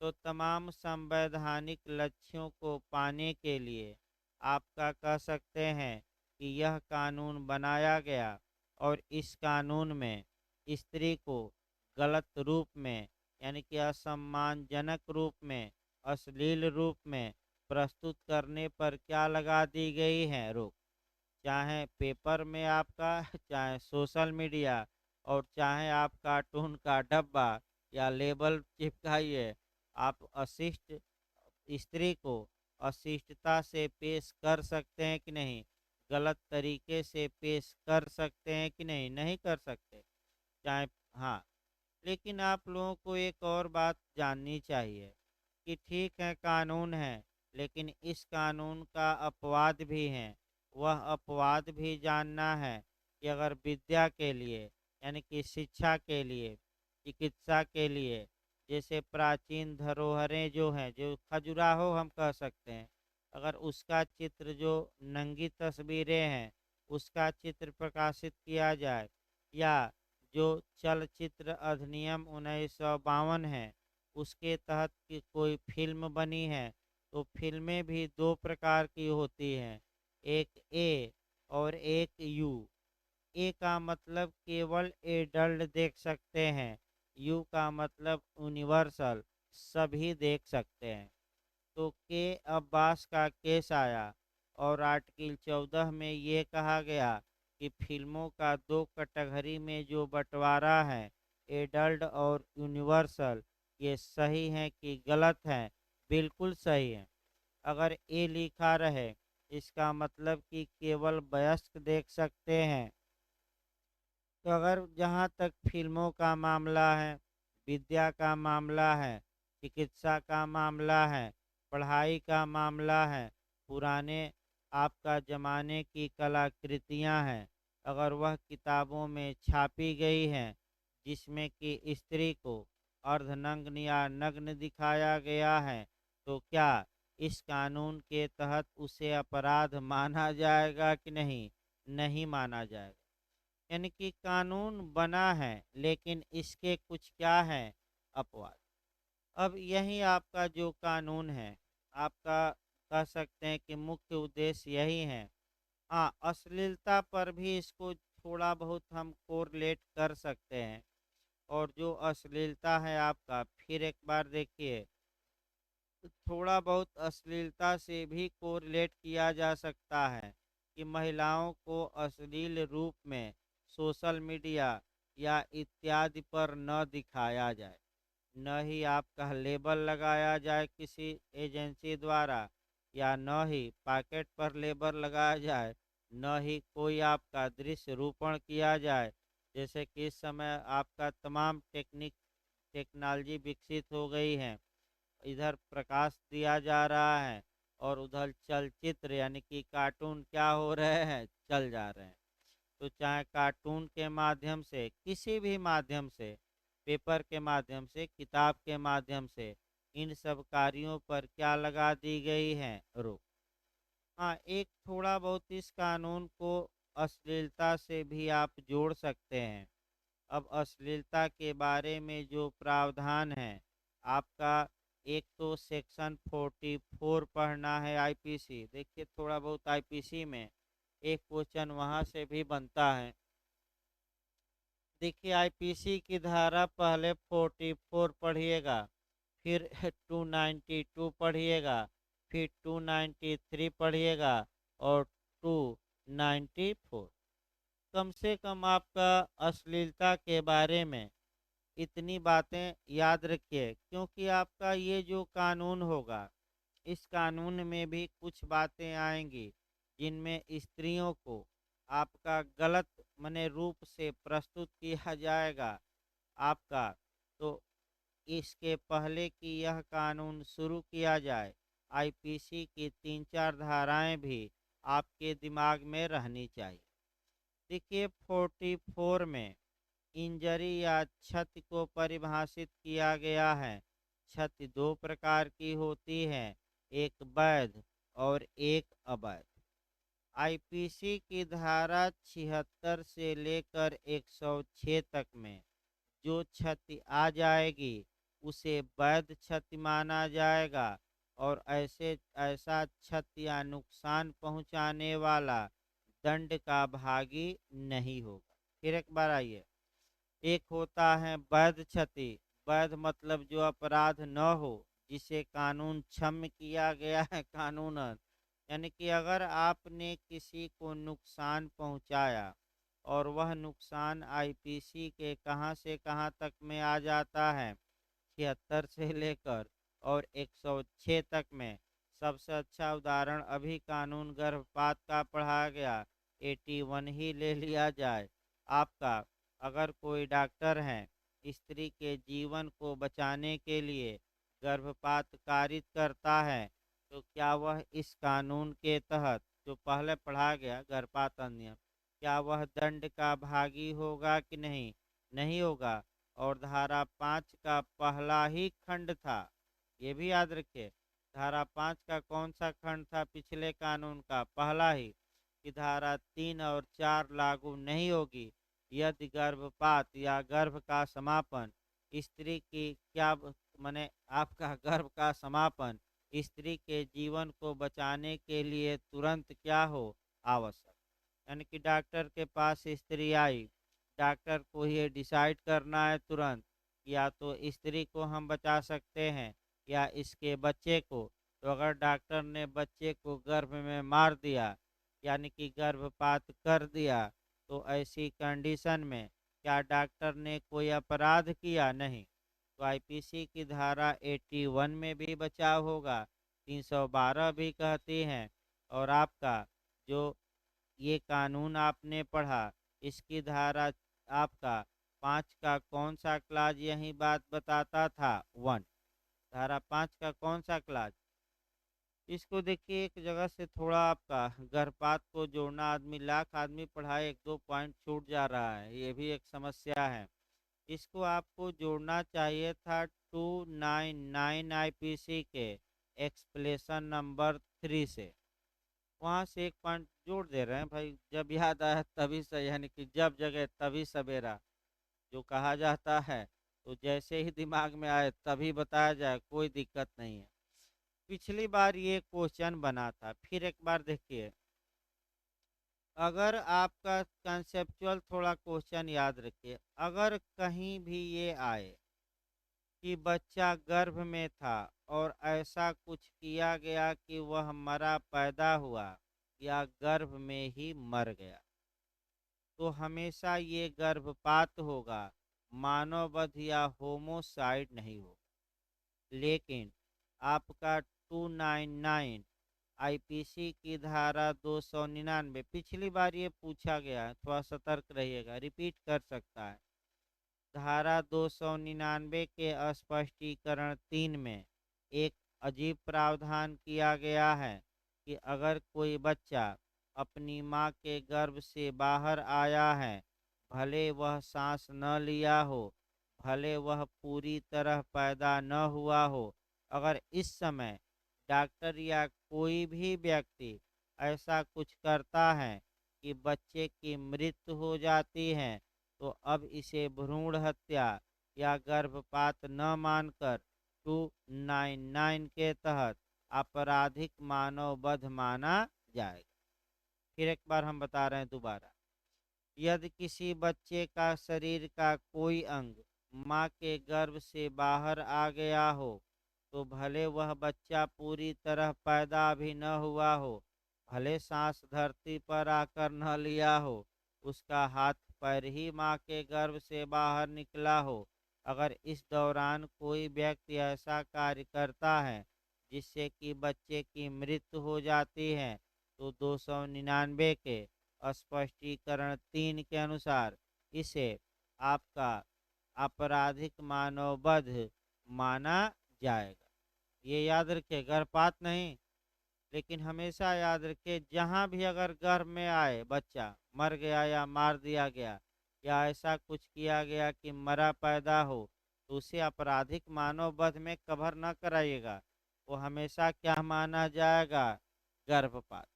तो तमाम संवैधानिक लक्ष्यों को पाने के लिए आपका कह सकते हैं कि यह कानून बनाया गया। और इस कानून में स्त्री को गलत रूप में, यानी कि असम्मानजनक रूप में, अश्लील रूप में प्रस्तुत करने पर क्या लगा दी गई है? रोक। चाहे पेपर में आपका चाहे सोशल मीडिया, और चाहे आप कार्टून का डब्बा या लेबल चिपकाइए, आप अशिष्ट स्त्री को अशिष्टता से पेश कर सकते हैं कि नहीं? गलत तरीके से पेश कर सकते हैं कि नहीं? नहीं कर सकते। चाहे, हाँ। लेकिन आप लोगों को एक और बात जाननी चाहिए कि ठीक है कानून है, लेकिन इस कानून का अपवाद भी है। वह अपवाद भी जानना है कि अगर विद्या के लिए, यानी कि शिक्षा के लिए, चिकित्सा के लिए, जैसे प्राचीन धरोहरें जो हैं, जो खजुराहो हम कह सकते हैं, अगर उसका चित्र, जो नंगी तस्वीरें हैं, उसका चित्र प्रकाशित किया जाए, या जो चलचित्र अधिनियम 1952 है उसके तहत की कोई फिल्म बनी है, तो फिल्में भी दो प्रकार की होती हैं, एक ए और एक यू। ए का मतलब केवल एडल्ट देख सकते हैं, यू का मतलब यूनिवर्सल, सभी देख सकते हैं। तो के अब्बास का केस आया और आर्टिकल 14 में ये कहा गया कि फिल्मों का दो कैटेगरी में जो बंटवारा है, एडल्ट और यूनिवर्सल, ये सही है कि गलत है? बिल्कुल सही है। अगर ए लिखा रहे इसका मतलब कि केवल वयस्क देख सकते हैं। तो अगर जहाँ तक फिल्मों का मामला है, विद्या का मामला है, चिकित्सा का मामला है, पढ़ाई का मामला है, पुराने आपका ज़माने की कलाकृतियाँ हैं, अगर वह किताबों में छापी गई हैं, जिसमें कि स्त्री को अर्धनग्न या नग्न दिखाया गया है, तो क्या इस कानून के तहत उसे अपराध माना जाएगा कि नहीं? नहीं माना जाएगा। यानी कि कानून बना है लेकिन इसके कुछ क्या है, अपवाद। अब यही आपका जो कानून है, आपका कह सकते हैं कि मुख्य उद्देश्य यही है। हाँ, अश्लीलता पर भी इसको थोड़ा बहुत हम कोरिलेट कर सकते हैं। और जो अश्लीलता है आपका, फिर एक बार देखिए, थोड़ा बहुत अश्लीलता से भी कोरिलेट किया जा सकता है कि महिलाओं को अश्लील रूप में सोशल मीडिया या इत्यादि पर न दिखाया जाए, न ही आपका लेबल लगाया जाए किसी एजेंसी द्वारा, या न ही पैकेट पर लेबल लगाया जाए, न ही कोई आपका दृश्य रूपण किया जाए। जैसे कि इस समय आपका तमाम टेक्नोलॉजी विकसित हो गई है, इधर प्रकाश दिया जा रहा है और उधर चलचित्र यानी कि कार्टून क्या हो रहे हैं, चल जा रहे हैं। तो चाहे कार्टून के माध्यम से, किसी भी माध्यम से, पेपर के माध्यम से, किताब के माध्यम से, इन सब कार्यों पर क्या लगा दी गई है, रोक। हाँ, एक थोड़ा बहुत इस कानून को अश्लीलता से भी आप जोड़ सकते हैं। अब अश्लीलता के बारे में जो प्रावधान है आपका, एक तो सेक्शन 44 पढ़ना है आईपीसी। देखिए थोड़ा बहुत आईपीसी में एक क्वेश्चन वहाँ से भी बनता है। देखिए आईपीसी की धारा पहले 44 पढ़िएगा, फिर 292 पढ़िएगा, फिर 293 पढ़िएगा और 294। कम से कम आपका अश्लीलता के बारे में इतनी बातें याद रखिए, क्योंकि आपका ये जो कानून होगा, इस कानून में भी कुछ बातें आएंगी जिनमें स्त्रियों को आपका गलत मने रूप से प्रस्तुत किया जाएगा आपका। तो इसके पहले कि यह कानून शुरू किया जाए, आईपीसी की 3-4 धाराएं भी आपके दिमाग में रहनी चाहिए। देखिए 44 में इंजरी या क्षति को परिभाषित किया गया है। क्षति दो प्रकार की होती है, एक वैध और एक अवैध। आईपीसी की धारा 76 से लेकर 106 तक में जो क्षति आ जाएगी उसे वैध क्षति माना जाएगा, और ऐसा क्षति या नुकसान पहुंचाने वाला दंड का भागी नहीं होगा। फिर एक बार आइए, एक होता है वैध क्षति। वैध मतलब जो अपराध न हो, जिसे कानून क्षम्य किया गया है कानूनन। यानी कि अगर आपने किसी को नुकसान पहुंचाया और वह नुकसान आईपीसी के कहां से कहां तक में आ जाता है, 76 से लेकर और 106 तक में। सबसे अच्छा उदाहरण अभी कानून गर्भपात का पढ़ा गया, 81 ही ले लिया जाए आपका। अगर कोई डॉक्टर हैं, स्त्री के जीवन को बचाने के लिए गर्भपात कारित करता है, तो क्या वह इस कानून के तहत जो पहले पढ़ा गया गर्भपात अधिनियम, क्या वह दंड का भागी होगा कि नहीं? नहीं होगा। और धारा 5 का पहला ही खंड था, ये भी याद रखिए। धारा 5 का कौन सा खंड था पिछले कानून का? पहला ही, कि धारा 3 और 4 लागू नहीं होगी यदि गर्भपात या गर्भ का समापन स्त्री की क्या माने आपका गर्भ का समापन स्त्री के जीवन को बचाने के लिए तुरंत क्या हो, आवश्यक। यानी कि डॉक्टर के पास स्त्री आई, डॉक्टर को ये डिसाइड करना है तुरंत, या तो स्त्री को हम बचा सकते हैं या इसके बच्चे को। तो अगर डॉक्टर ने बच्चे को गर्भ में मार दिया, यानी कि गर्भपात कर दिया, तो ऐसी कंडीशन में क्या डॉक्टर ने कोई अपराध किया? नहीं। तो आईपीसी की धारा 81 में भी बचाव होगा, 312 भी कहती हैं। और आपका जो ये कानून आपने पढ़ा, इसकी धारा आपका 5 का कौन सा क्लाज यही बात बताता था? 1। धारा 5 का कौन सा क्लाज? इसको देखिए, एक जगह से थोड़ा आपका गर्भपात को जोड़ना, आदमी लाख आदमी पढ़ाए, 1-2 पॉइंट छूट जा रहा है, ये भी एक समस्या है। इसको आपको जोड़ना चाहिए था 299 आईपीसी के एक्सप्लेशन नंबर 3 से। वहाँ से एक पॉइंट जोड़ दे रहे हैं भाई, जब याद आया तभी सही, यानी कि जब जगह तभी सवेरा जो कहा जाता है। तो जैसे ही दिमाग में आए तभी बताया जाए, कोई दिक्कत नहीं है। पिछली बार ये क्वेश्चन बना था, फिर एक बार देखिए। अगर आपका कंसेप्चुअल थोड़ा क्वेश्चन याद रखिए, अगर कहीं भी ये आए कि बच्चा गर्भ में था और ऐसा कुछ किया गया कि वह मरा पैदा हुआ या गर्भ में ही मर गया, तो हमेशा ये गर्भपात होगा, मानववध या होमोसाइड नहीं होगा। लेकिन आपका 299 आईपीसी की धारा 299, पिछली बार ये पूछा गया है, थोड़ा सतर्क रहिएगा, रिपीट कर सकता है। धारा 299 के स्पष्टीकरण 3 में एक अजीब प्रावधान किया गया है कि अगर कोई बच्चा अपनी माँ के गर्भ से बाहर आया है, भले वह सांस न लिया हो, भले वह पूरी तरह पैदा न हुआ हो, अगर इस समय डॉक्टर या कोई भी व्यक्ति ऐसा कुछ करता है कि बच्चे की मृत्यु हो जाती है, तो अब इसे भ्रूण हत्या या गर्भपात न मानकर 299 के तहत आपराधिक मानव वध माना जाएगा। फिर एक बार हम बता रहे हैं दोबारा। यदि किसी बच्चे का शरीर का कोई अंग माँ के गर्भ से बाहर आ गया हो, तो भले वह बच्चा पूरी तरह पैदा भी न हुआ हो, भले सांस धरती पर आकर न लिया हो, उसका हाथ पैर ही माँ के गर्भ से बाहर निकला हो, अगर इस दौरान कोई व्यक्ति ऐसा कार्य करता है जिससे कि बच्चे की मृत्यु हो जाती है, तो 299 के स्पष्टीकरण 3 के अनुसार इसे आपका आपराधिक मानववध माना जाएगा। ये याद रखिए, गर्भपात नहीं, लेकिन हमेशा याद रखिए, जहाँ भी अगर गर्भ में आए बच्चा मर गया या मार दिया गया या ऐसा कुछ किया गया कि मरा पैदा हो, तो उसे आपराधिक मानववध में कवर न कराइएगा, वो हमेशा क्या माना जाएगा? गर्भपात।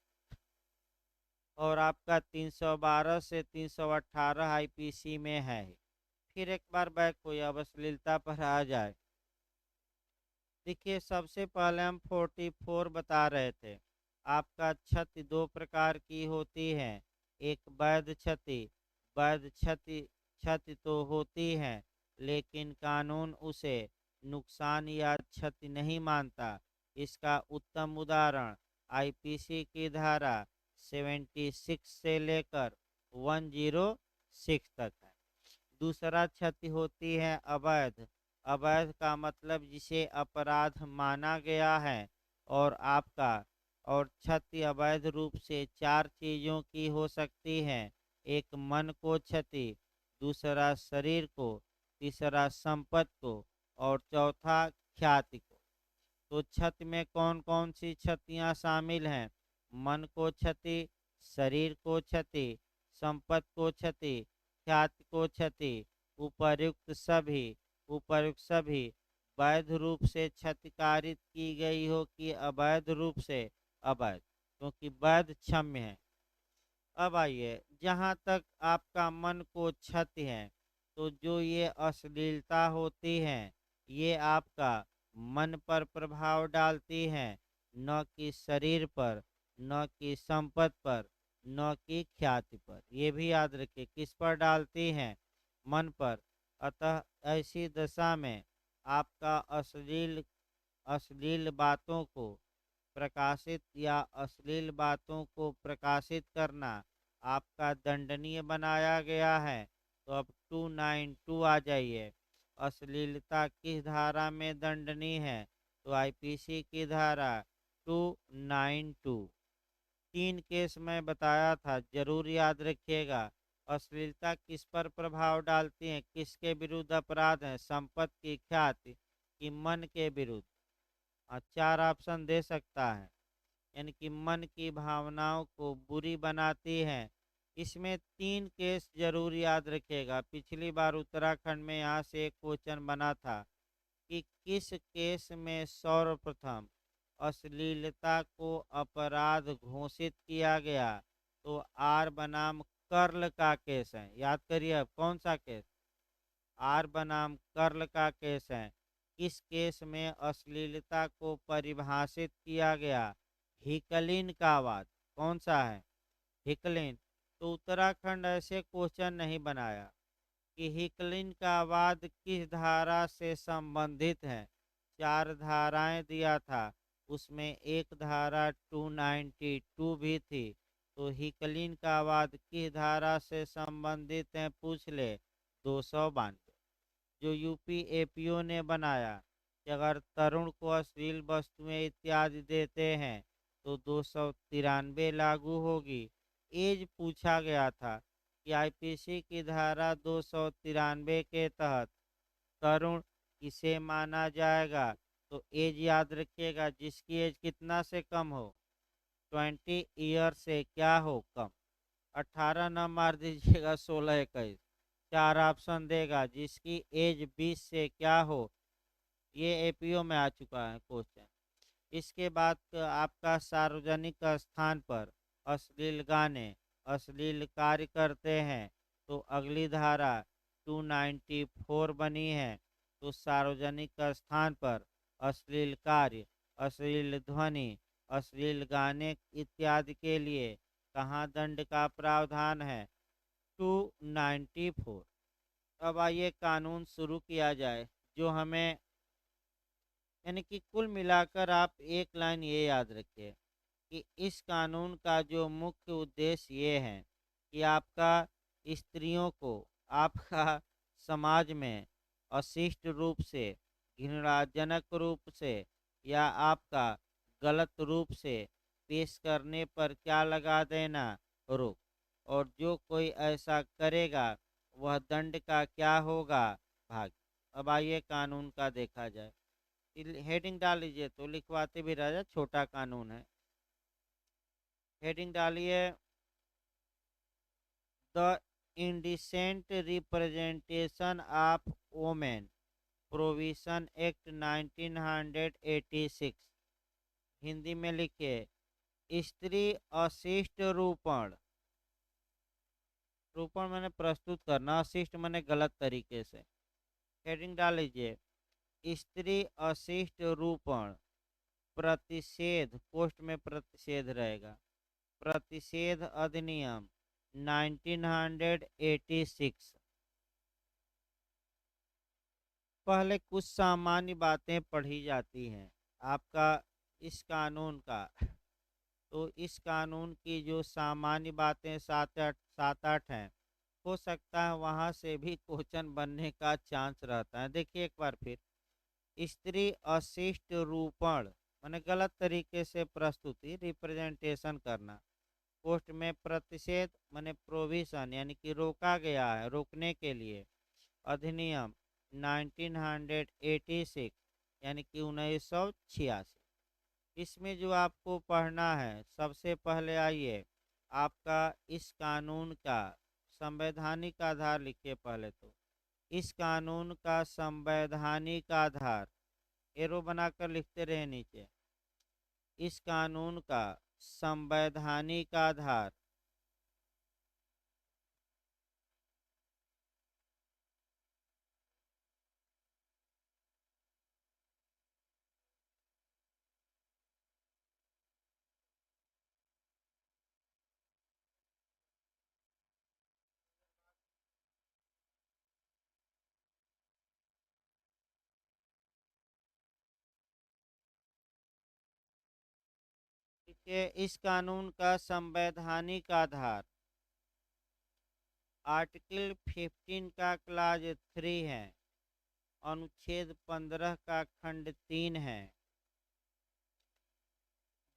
और आपका 312 से 318 आईपीसी में है। फिर एक बार बैक हो या अश्लीलता पर आ जाए। देखिए, सबसे पहले हम 44 बता रहे थे। आपका क्षति दो प्रकार की होती है, एक वैध क्षति। वैध क्षति क्षति तो होती है, लेकिन कानून उसे नुकसान या क्षति नहीं मानता। इसका उत्तम उदाहरण आईपीसी की धारा 76 से लेकर 106 तक है। दूसरा क्षति होती है अवैध। अवैध का मतलब जिसे अपराध माना गया है। और आपका और क्षति अवैध रूप से चार चीजों की हो सकती है। एक मन को क्षति, दूसरा शरीर को, तीसरा संपत्ति को और चौथा ख्याति को। तो क्षति में कौन कौन सी क्षतियां शामिल हैं? मन को क्षति, शरीर को क्षति, संपत्ति को क्षति, ख्याति को क्षति। उपर्युक्त सभी वैध रूप से क्षतिकारित की गई हो कि अवैध रूप से अवैध, क्योंकि वैध क्षम्य है। अब आइए, जहाँ तक आपका मन को क्षति है, तो जो ये अश्लीलता होती है, ये आपका मन पर प्रभाव डालती हैं, न कि शरीर पर, न कि संपत्ति पर, न कि ख्याति पर। ये भी याद रखिए, किस पर डालती हैं? मन पर। अतः ऐसी दशा में आपका अश्लील अश्लील बातों को प्रकाशित या अश्लील बातों को प्रकाशित करना आपका दंडनीय बनाया गया है। तो अब 292 आ जाइए। अश्लीलता किस धारा में दंडनीय है? तो आईपीसी की धारा 292। तीन केस मैं बताया था, जरूर याद रखिएगा। अश्लीलता किस पर प्रभाव डालती है, किसके विरुद्ध अपराध है? संपत्ति, ख्याति कि मन के विरुद्ध? चार ऑप्शन दे सकता है। यानी कि मन की भावनाओं को बुरी बनाती है। इसमें तीन केस जरूर याद रखिएगा। पिछली बार उत्तराखंड में यहाँ से एक क्वेश्चन बना था कि किस केस में सर्वप्रथम अश्लीलता को अपराध घोषित किया गया? तो आर बनाम कर्ल का केस है। याद करिए, अब कौन सा केस? आर बनाम कर्ल का केस है। किस केस में अश्लीलता को परिभाषित किया गया? हिकलिन का वाद। कौन सा है? हिकलिन। तो उत्तराखंड ऐसे क्वेश्चन नहीं बनाया कि हिकलिन का वाद किस धारा से संबंधित है। चार धाराएं दिया था, उसमें एक धारा 292 भी थी। तो हिकलिन का वाद किस धारा से संबंधित है पूछ ले? 292। जो यूपी एपीओ ने बनाया कि अगर तरुण को अश्लील वस्तुएं इत्यादि देते हैं तो 293 लागू होगी। एज पूछा गया था कि आईपीसी की धारा 293 के तहत तरुण किसे माना जाएगा? तो एज याद रखिएगा, जिसकी एज कितना से कम हो? 20 ईयर से क्या हो? कम। 18 न मार दीजिएगा, 16 21। चार ऑप्शन देगा, जिसकी एज 20 से क्या हो? ये एपीओ में आ चुका है क्वेश्चन। इसके बाद आपका सार्वजनिक स्थान पर अश्लील गाने, अश्लील कार्य करते हैं तो अगली धारा 294 बनी है। तो सार्वजनिक स्थान पर अश्लील कार्य, अश्लील ध्वनि, अश्लील गाने इत्यादि के लिए कहाँ दंड का प्रावधान है? 294। अब आइए कानून शुरू किया जाए, जो हमें, यानी कि कुल मिलाकर आप एक लाइन ये याद रखिए कि इस कानून का जो मुख्य उद्देश्य ये है कि आपका स्त्रियों को आपका समाज में अशिष्ट रूप से, घृणाजनक रूप से या आपका गलत रूप से पेश करने पर क्या लगा देना? रोक। और जो कोई ऐसा करेगा वह दंड का क्या होगा? भाग। अब आइए कानून का देखा जाए। हेडिंग डाल लीजिए, तो लिखवाते भी रह जाए, छोटा कानून है। हेडिंग डालिए, the indecent representation of women provision act 1986। Hindi में लिखिए, स्त्री अशिष्ट रूपण। रूपण मैंने प्रस्तुत करना, अशिष्ट मैंने गलत तरीके से। हेडिंग डाल लीजिए, स्त्री अशिष्ट रूपण प्रतिषेध, पोस्ट में प्रतिषेध रहेगा, प्रतिषेध अधिनियम 1986। पहले कुछ सामान्य बातें पढ़ी जाती हैं आपका इस कानून का। तो इस कानून की जो सामान्य बातें सात आठ हैं, हो सकता है वहाँ से भी क्वेश्चन बनने का चांस रहता है। देखिए एक बार फिर, स्त्री अशिष्ट रूपण माने गलत तरीके से प्रस्तुति, रिप्रेजेंटेशन करना। पोस्ट में प्रतिषेध माने प्रोविजन, यानी कि रोका गया है, रोकने के लिए। अधिनियम 1986, यानी कि 1986। इसमें जो आपको पढ़ना है, सबसे पहले आइए आपका इस कानून का संवैधानिक आधार लिखिए पहले। तो इस कानून का संवैधानिक आधार, एरो बनाकर लिखते रहे नीचे। इस कानून का संवैधानिक आधार देखिए, इस कानून का संवैधानिक आधार आर्टिकल 15 का क्लाज 3 है, अनुच्छेद 15 का खंड 3 है,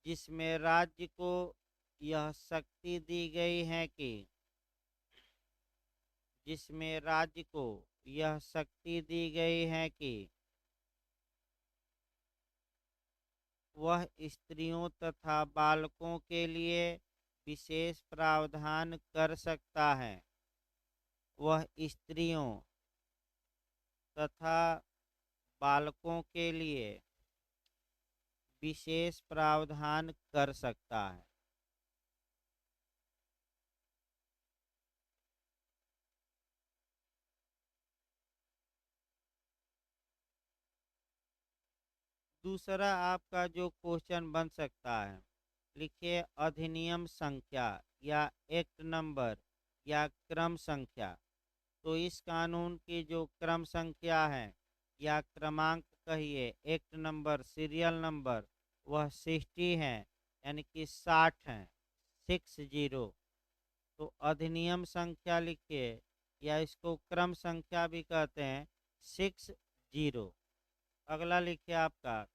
जिसमें राज्य को यह शक्ति दी गई है कि जिसमें राज्य को यह शक्ति दी गई है कि वह स्त्रियों तथा बालकों के लिए विशेष प्रावधान कर सकता है। वह स्त्रियों तथा बालकों के लिए विशेष प्रावधान कर सकता है। दूसरा आपका जो क्वेश्चन बन सकता है, लिखिए अधिनियम संख्या या एक्ट नंबर या क्रम संख्या। तो इस कानून की जो क्रम संख्या है या क्रमांक कहिए, एक्ट नंबर, सीरियल नंबर, वह 60 है, यानी कि 60 है, 60। तो अधिनियम संख्या लिखिए, या इसको क्रम संख्या भी कहते हैं, 60। अगला लिखिए आपका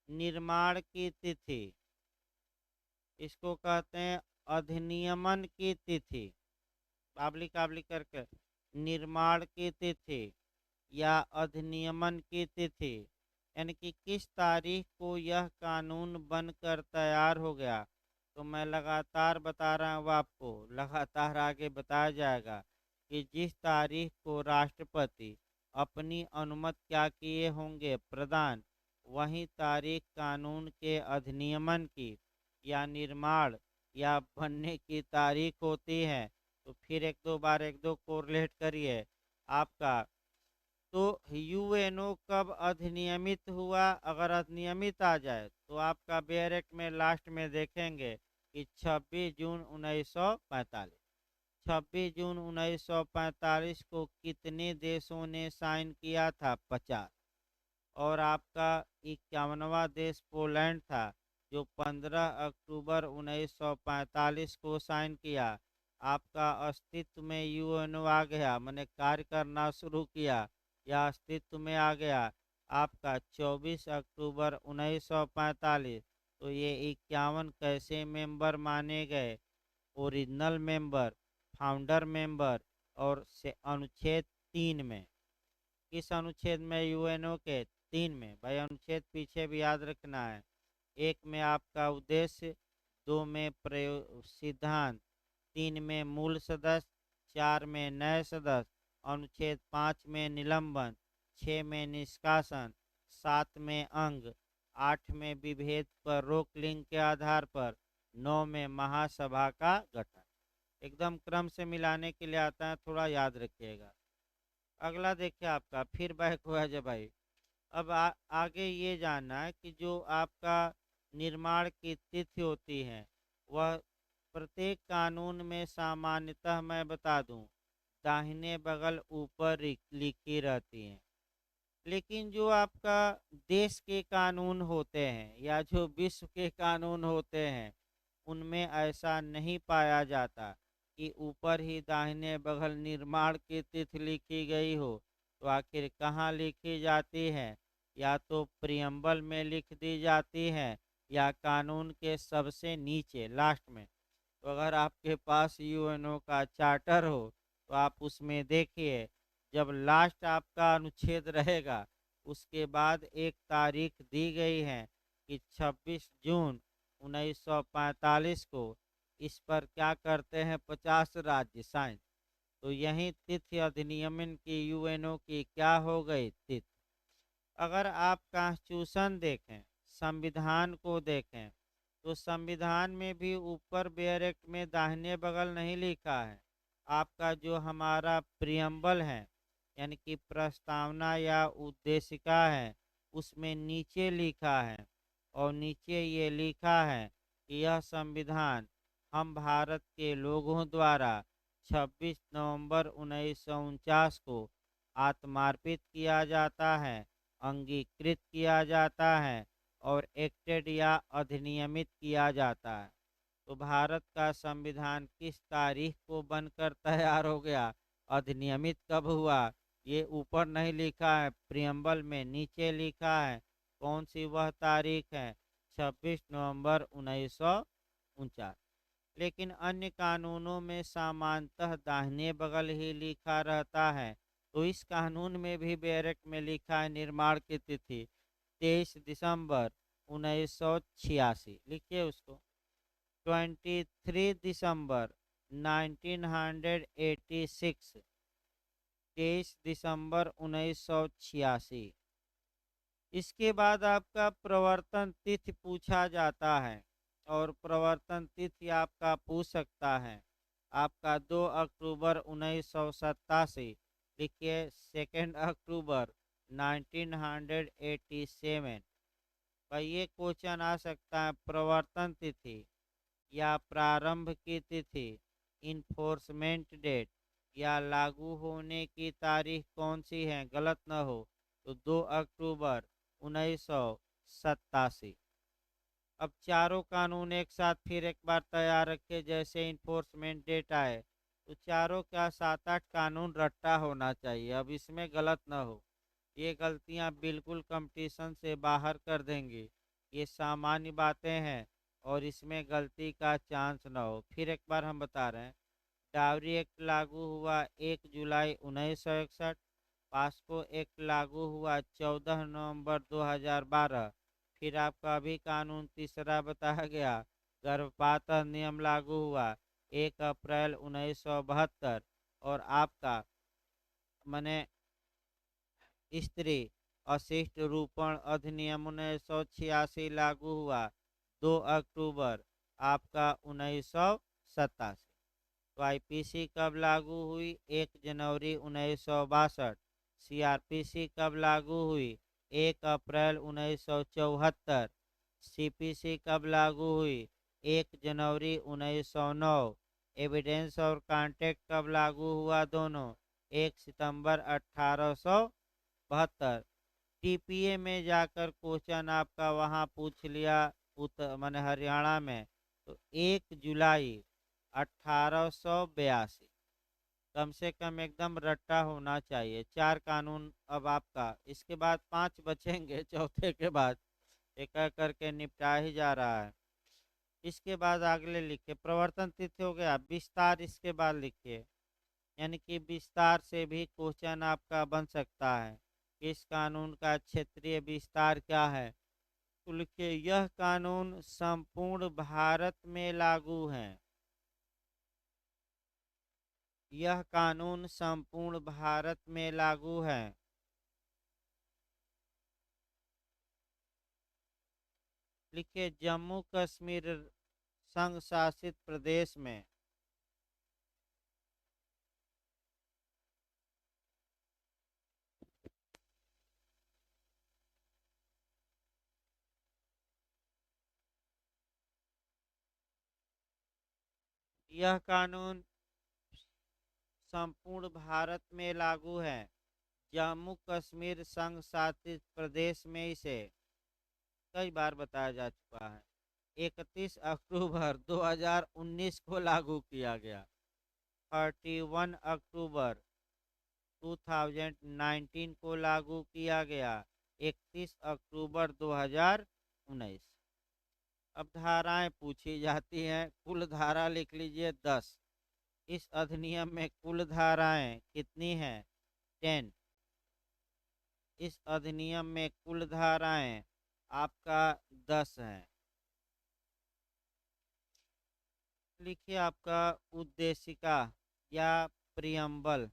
निर्माण की तिथि, इसको कहते हैं अधिनियमन की तिथि, काबली काबली करके निर्माण की तिथि या अधिनियमन की तिथि, यानी कि किस तारीख को यह कानून बनकर तैयार हो गया। तो मैं लगातार बता रहा हूँ आपको, लगातार आगे बताया जाएगा कि जिस तारीख को राष्ट्रपति अपनी अनुमति क्या किए होंगे प्रदान, वही तारीख कानून के अधिनियमन की या निर्माण या बनने की तारीख होती है। तो फिर एक दो कोरिलेट करिए आपका। तो यूएनओ कब अधिनियमित हुआ, अगर अधिनियमित आ जाए तो आपका बेयर एक्ट में लास्ट में देखेंगे कि 26 जून 1945। 26 जून 1945 को कितने देशों ने साइन किया था? 50। और आपका 51वां देश पोलैंड था, जो 15 अक्टूबर 1945 को साइन किया। आपका अस्तित्व में यूएनओ आ गया, मैंने कार्य करना शुरू किया या अस्तित्व में आ गया आपका 24 अक्टूबर 1945। तो ये 51 कैसे मेंबर माने गए? ओरिजिनल मेंबर, फाउंडर मेंबर, और से अनुच्छेद 3 में। किस अनुच्छेद में? यूएनओ के 3 में। भाई अनुच्छेद पीछे भी याद रखना है। 1 में आपका उद्देश्य, 2 में प्रयोग सिद्धांत, 3 में मूल सदस्य, 4 में नए सदस्य, अनुच्छेद 5 में निलंबन, 6 में निष्कासन, 7 में अंग, 8 में विभेद पर रोक लिंग के आधार पर, 9 में महासभा का गठन। एकदम क्रम से मिलाने के लिए आता है, थोड़ा याद रखिएगा। अगला देखिए आपका, फिर बैक हुआ जब भाई। अब आगे ये जानना है कि जो आपका निर्माण की तिथि होती है, वह प्रत्येक कानून में सामान्यतः मैं बता दूं दाहिने बगल ऊपर लिखी रहती है। लेकिन जो आपका देश के कानून होते हैं या जो विश्व के कानून होते हैं, उनमें ऐसा नहीं पाया जाता कि ऊपर ही दाहिने बगल निर्माण की तिथि लिखी गई हो। तो आखिर कहाँ लिखी जाती है? या तो प्रियम्बल में लिख दी जाती है या कानून के सबसे नीचे लास्ट में। तो अगर आपके पास यूएनओ का चार्टर हो तो आप उसमें देखिए, जब लास्ट आपका अनुच्छेद रहेगा उसके बाद एक तारीख दी गई है कि 26 जून 1945 को इस पर क्या करते हैं 50 राज्य साइन। तो यही तिथि अधिनियमन की यूएनओ की क्या हो गई तिथि। अगर आप कॉन्स्टिट्यूशन देखें, संविधान को देखें, तो संविधान में भी ऊपर बेयर एक्ट में दाहिने बगल नहीं लिखा है। आपका जो हमारा प्रियम्बल है, यानी कि प्रस्तावना या उद्देशिका है, उसमें नीचे लिखा है, और नीचे ये लिखा है कि यह संविधान हम भारत के लोगों द्वारा 26 नवंबर 1949 को आत्मार्पित किया जाता है, अंगीकृत किया जाता है और एक्टेड या अधिनियमित किया जाता है। तो भारत का संविधान किस तारीख को बनकर तैयार हो गया, अधिनियमित कब हुआ, ये ऊपर नहीं लिखा है, प्रियम्बल में नीचे लिखा है। कौन सी वह तारीख है, 26 नवंबर 1949। लेकिन अन्य कानूनों में सामान्यतः दाहिने बगल ही लिखा रहता है। तो इस कानून में भी बैरक में लिखा है निर्माण की तिथि 23 दिसंबर 1986, लिखिए उसको। 23 दिसंबर 1986, 23 दिसंबर 1986। इसके बाद आपका प्रवर्तन तिथि पूछा जाता है, और प्रवर्तन तिथि आपका पूछ सकता है आपका 2 अक्टूबर 1987, लिखिए 2 अक्टूबर 1987। भाई ये क्वेश्चन आ सकता है, प्रवर्तन तिथि या प्रारंभ की तिथि, इन्फोर्समेंट डेट या लागू होने की तारीख कौन सी है, गलत न हो तो 2 अक्टूबर 1987। अब चारों कानून एक साथ फिर एक बार तैयार रखे, जैसे इन्फोर्समेंट डेट आए तो चारों का 7-8 कानून रट्टा होना चाहिए, अब इसमें गलत न हो। ये गलतियां बिल्कुल कंपटीशन से बाहर कर देंगी, ये सामान्य बातें हैं और इसमें गलती का चांस न हो। फिर एक बार हम बता रहे हैं, डावरी एक्ट लागू हुआ 1 जुलाई 1961, पास्को एक्ट लागू हुआ 14 नवंबर 2012। फिर आपका अभी कानून तीसरा बताया गया, गर्भपात नियम लागू हुआ 1 अप्रैल 1972। और आपका मने स्त्री अशिष्ट रूपण अधिनियम 1986 लागू हुआ 2 अक्टूबर आपका 1987। तो आईपीसी कब लागू हुई, 1 जनवरी 1962। सीआरपीसी कब लागू हुई, 1 अप्रैल 1974। सीपीसी कब लागू हुई, 1 जनवरी 1909। एविडेंस और कॉन्टेक्ट कब लागू हुआ, दोनों 1 सितंबर 1872। टीपीए में जाकर क्वेश्चन आपका वहाँ पूछ लिया, उत्तर माने हरियाणा में, तो 1 जुलाई 1882। कम से कम एकदम रट्टा होना चाहिए। चार कानून अब आपका, इसके बाद 5 बचेंगे चौथे के बाद, एक एक करके निपटा ही जा रहा है। इसके बाद अगले लिखिए, प्रवर्तन तिथि हो गया, विस्तार इसके बाद लिखिए, यानी कि विस्तार से भी क्वेश्चन आपका बन सकता है। इस कानून का क्षेत्रीय विस्तार क्या है, तो लिखिए यह कानून संपूर्ण भारत में लागू है। यह कानून संपूर्ण भारत में लागू है। लिखिए जम्मू कश्मीर संघ शासित प्रदेश में। यह कानून संपूर्ण भारत में लागू है। जम्मू कश्मीर संघ शासित प्रदेश में इसे कई बार बताया जा चुका है। 31 अक्टूबर 2019 को लागू किया गया। 31 अक्टूबर 2019 को लागू किया गया। 31 अक्टूबर 2019। अब धाराएं पूछी जाती हैं, कुल धारा लिख लीजिए 10। इस अधिनियम में कुल धाराएं कितनी हैं, 10। इस अधिनियम में कुल धाराएं आपका 10 हैं। लिखिए आपका उद्देशिका या प्रियम्बल,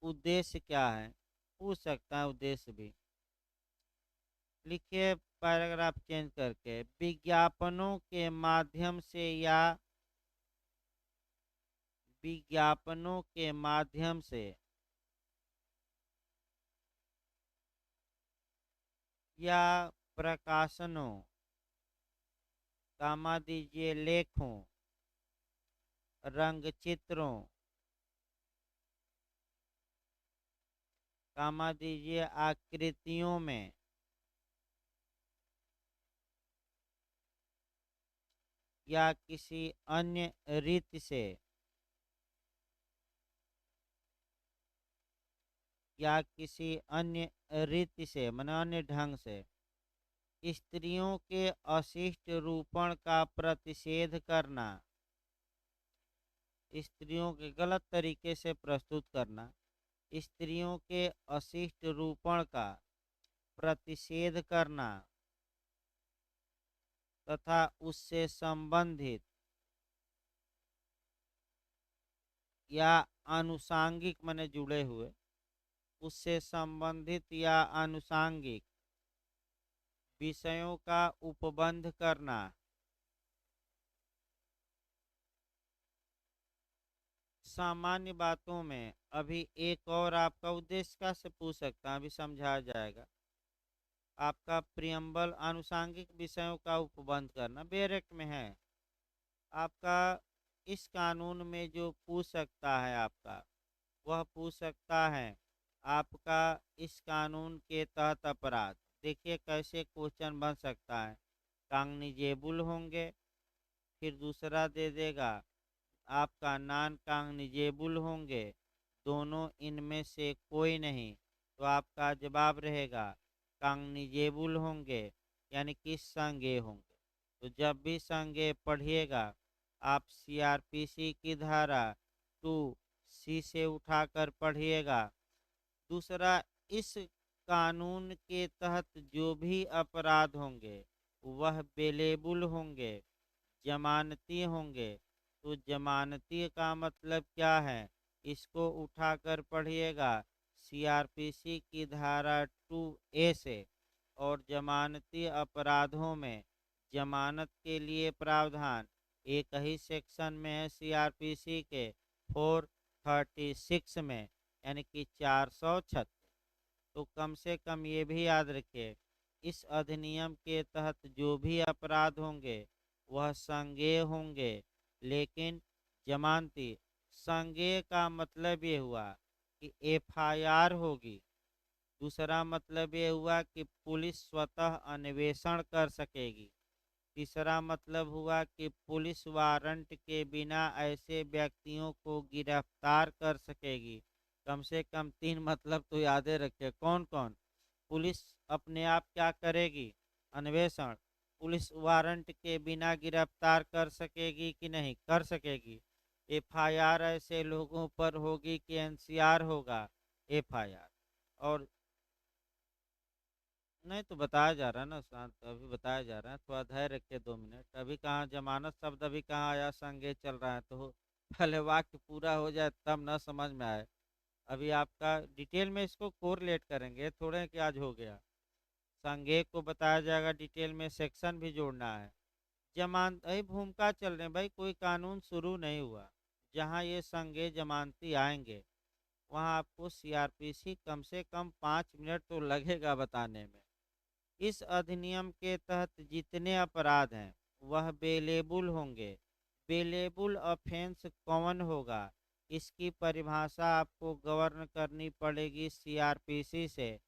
उद्देश्य क्या है, पूछ सकता है उद्देश्य भी। लिखिए पैराग्राफ चेंज करके, विज्ञापनों के माध्यम से विज्ञापनों के माध्यम से या प्रकाशनों, कामा दीजिए लेखों, रंगचित्रों, कामा दीजिए आकृतियों में, या किसी अन्य रीति से माने अन्य ढंग से स्त्रियों के अशिष्ट रूपण का प्रतिषेध करना, स्त्रियों के गलत तरीके से प्रस्तुत करना, स्त्रियों के अशिष्ट रूपण का प्रतिषेध करना तथा उससे संबंधित या आनुषांगिक माने जुड़े हुए, उससे संबंधित या आनुषांगिक विषयों का उपबंध करना। सामान्य बातों में अभी एक और आपका उद्देश्य का से पूछ सकता अभी समझाया जाएगा। आपका प्रियम्बल आनुषांगिक विषयों का उपबंध करना बेरेक्ट में है। आपका इस कानून में जो पूछ सकता है आपका वह पूछ सकता है आपका इस कानून के तहत अपराध। देखिए कैसे क्वेश्चन बन सकता है। कांगनिजेबल होंगे, फिर दूसरा दे देगा आपका नॉन कांगनिजेबल होंगे, दोनों इनमें से कोई नहीं, तो आपका जवाब रहेगा कांगनिजेबल होंगे यानी कि संज्ञेय होंगे। तो जब भी संज्ञेय पढ़िएगा आप सीआरपीसी की धारा 2C से उठाकर पढ़िएगा। दूसरा, इस कानून के तहत जो भी अपराध होंगे वह बेलेबल होंगे, जमानती होंगे। तो जमानती का मतलब क्या है, इसको उठाकर पढ़िएगा सीआरपीसी की धारा 2A से। और जमानती अपराधों में जमानत के लिए प्रावधान एक ही सेक्शन में है सीआरपीसी के 436 में, यानी कि 436। तो कम से कम ये भी याद रखिए इस अधिनियम के तहत जो भी अपराध होंगे वह संज्ञेय होंगे, लेकिन जमानती। संज्ञेय का मतलब ये हुआ कि एफआईआर होगी। दूसरा मतलब ये हुआ कि पुलिस स्वतः अन्वेषण कर सकेगी। तीसरा मतलब हुआ कि पुलिस वारंट के बिना ऐसे व्यक्तियों को गिरफ्तार कर सकेगी। कम से कम 3 मतलब तो यादें रखे। कौन कौन? पुलिस अपने आप क्या करेगी? अन्वेषण। पुलिस वारंट के बिना गिरफ्तार कर सकेगी कि नहीं? कर सकेगी। एफआईआर ऐसे लोगों पर होगी कि एनसीआर होगा? एफआईआर। और नहीं तो बताया जा रहा है ना शांत, अभी बताया जा रहा है, थोड़ा धैर्य रखिए 2 मिनट। अभी कहाँ जमानत शब्द अभी कहाँ आया, संज्ञेय चल रहा है, तो पहले वाक्य पूरा हो जाए तब ना समझ में आए। अभी आपका डिटेल में इसको कोरिलेट करेंगे, थोड़े कि आज हो गया। संज्ञेय को बताया जाएगा डिटेल में, सेक्शन भी जोड़ना है। जमानत अभी भूमिका चल रहे भाई, कोई कानून शुरू नहीं हुआ। जहाँ ये संज्ञेय जमानती आएंगे वहाँ आपको सीआरपीसी कम से कम 5 मिनट तो लगेगा बताने में। इस अधिनियम के तहत जितने अपराध हैं वह बेलेबल होंगे। बेलेबल ऑफेंस कौन होगा, इसकी परिभाषा आपको गवर्न करनी पड़ेगी सीआरपीसी से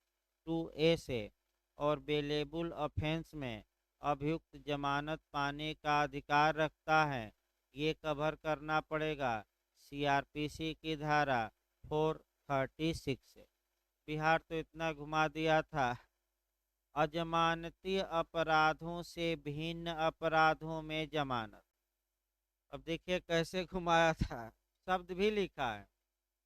2A से। और बेलेबल ऑफेंस में अभियुक्त जमानत पाने का अधिकार रखता है, ये कवर करना पड़ेगा सीआरपीसी की धारा 436 से। बिहार तो इतना घुमा दिया था। अजमानती अपराधों से भिन्न अपराधों में जमानत। अब देखिए कैसे घुमाया था, शब्द भी लिखा है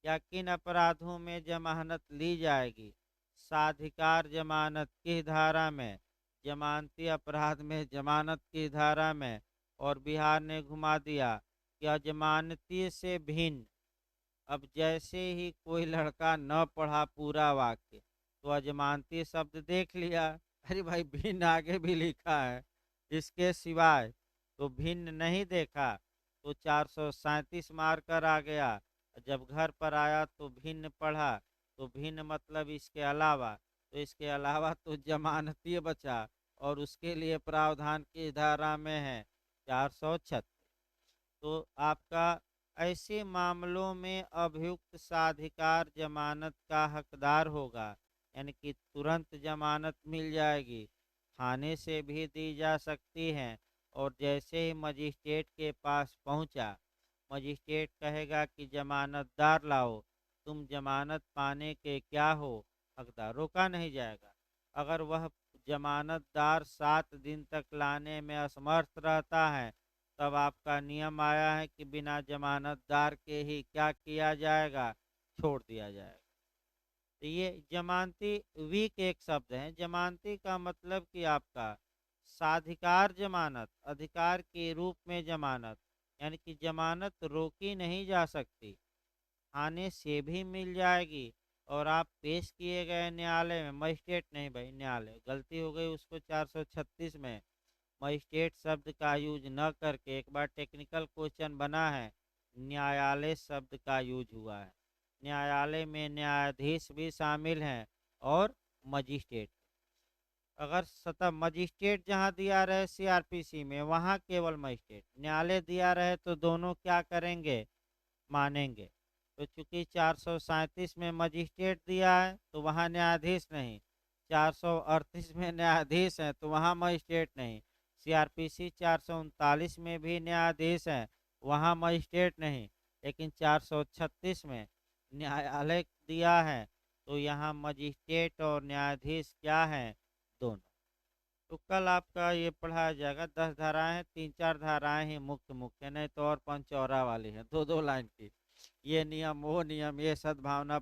या किन अपराधों में जमानत ली जाएगी। साधिकार जमानत की धारा में, जमानती अपराध में जमानत की धारा में। और बिहार ने घुमा दिया कि अजमानती से भिन्न। अब जैसे ही कोई लड़का न पढ़ा पूरा वाक्य तो अजमानती शब्द देख लिया, अरे भाई भिन्न आगे भी लिखा है, इसके सिवाय तो भिन्न नहीं देखा, तो 437 मारकर आ गया। जब घर पर आया तो भिन्न पढ़ा, तो भिन्न मतलब इसके अलावा, तो इसके अलावा तो जमानती बचा और उसके लिए प्रावधान की धारा में है 436। तो आपका ऐसे मामलों में अभियुक्त साधिकार जमानत का हकदार होगा, यानी कि तुरंत जमानत मिल जाएगी। थाने से भी दी जा सकती है, और जैसे ही मजिस्ट्रेट के पास पहुंचा, मजिस्ट्रेट कहेगा कि जमानतदार लाओ, तुम जमानत पाने के क्या हो हकदार, रोका नहीं जाएगा। अगर वह जमानतदार 7 दिन तक लाने में असमर्थ रहता है, तब आपका नियम आया है कि बिना जमानतदार के ही क्या किया जाएगा, छोड़ दिया जाएगा। तो ये जमानती वीक एक शब्द है। जमानती का मतलब कि आपका साधिकार जमानत, अधिकार के रूप में जमानत, यानी कि जमानत रोकी नहीं जा सकती, थाने से भी मिल जाएगी। और आप पेश किए गए न्यायालय में, मजिस्ट्रेट नहीं भाई, न्यायालय गलती हो गई, उसको 436 में मजिस्ट्रेट शब्द का यूज न करके, एक बार टेक्निकल क्वेश्चन बना है, न्यायालय शब्द का यूज हुआ है। न्यायालय में न्यायाधीश भी शामिल हैं और मजिस्ट्रेट। अगर सतह मजिस्ट्रेट जहां दिया रहे सीआरपीसी में, वहां केवल मजिस्ट्रेट, न्यायालय दिया रहे तो दोनों क्या करेंगे, मानेंगे। तो चूंकि 437 में मजिस्ट्रेट दिया है तो वहाँ न्यायाधीश नहीं, 438 में न्यायाधीश है तो वहाँ मजिस्ट्रेट नहीं, सीआरपीसी 439 में भी न्यायाधीश है, वहाँ मजिस्ट्रेट नहीं, लेकिन 436 में न्यायालय दिया है तो यहाँ मजिस्ट्रेट और न्यायाधीश क्या है, दोनों। तो कल आपका ये पढ़ाया जाएगा, 10 धाराएं हैं, 3-4 धाराएं ही मुख्य मुख्य, नहीं तो और पंचौरा वाली है, 2-2 लाइन की। ये नियम वो नियम, ये सद्भावना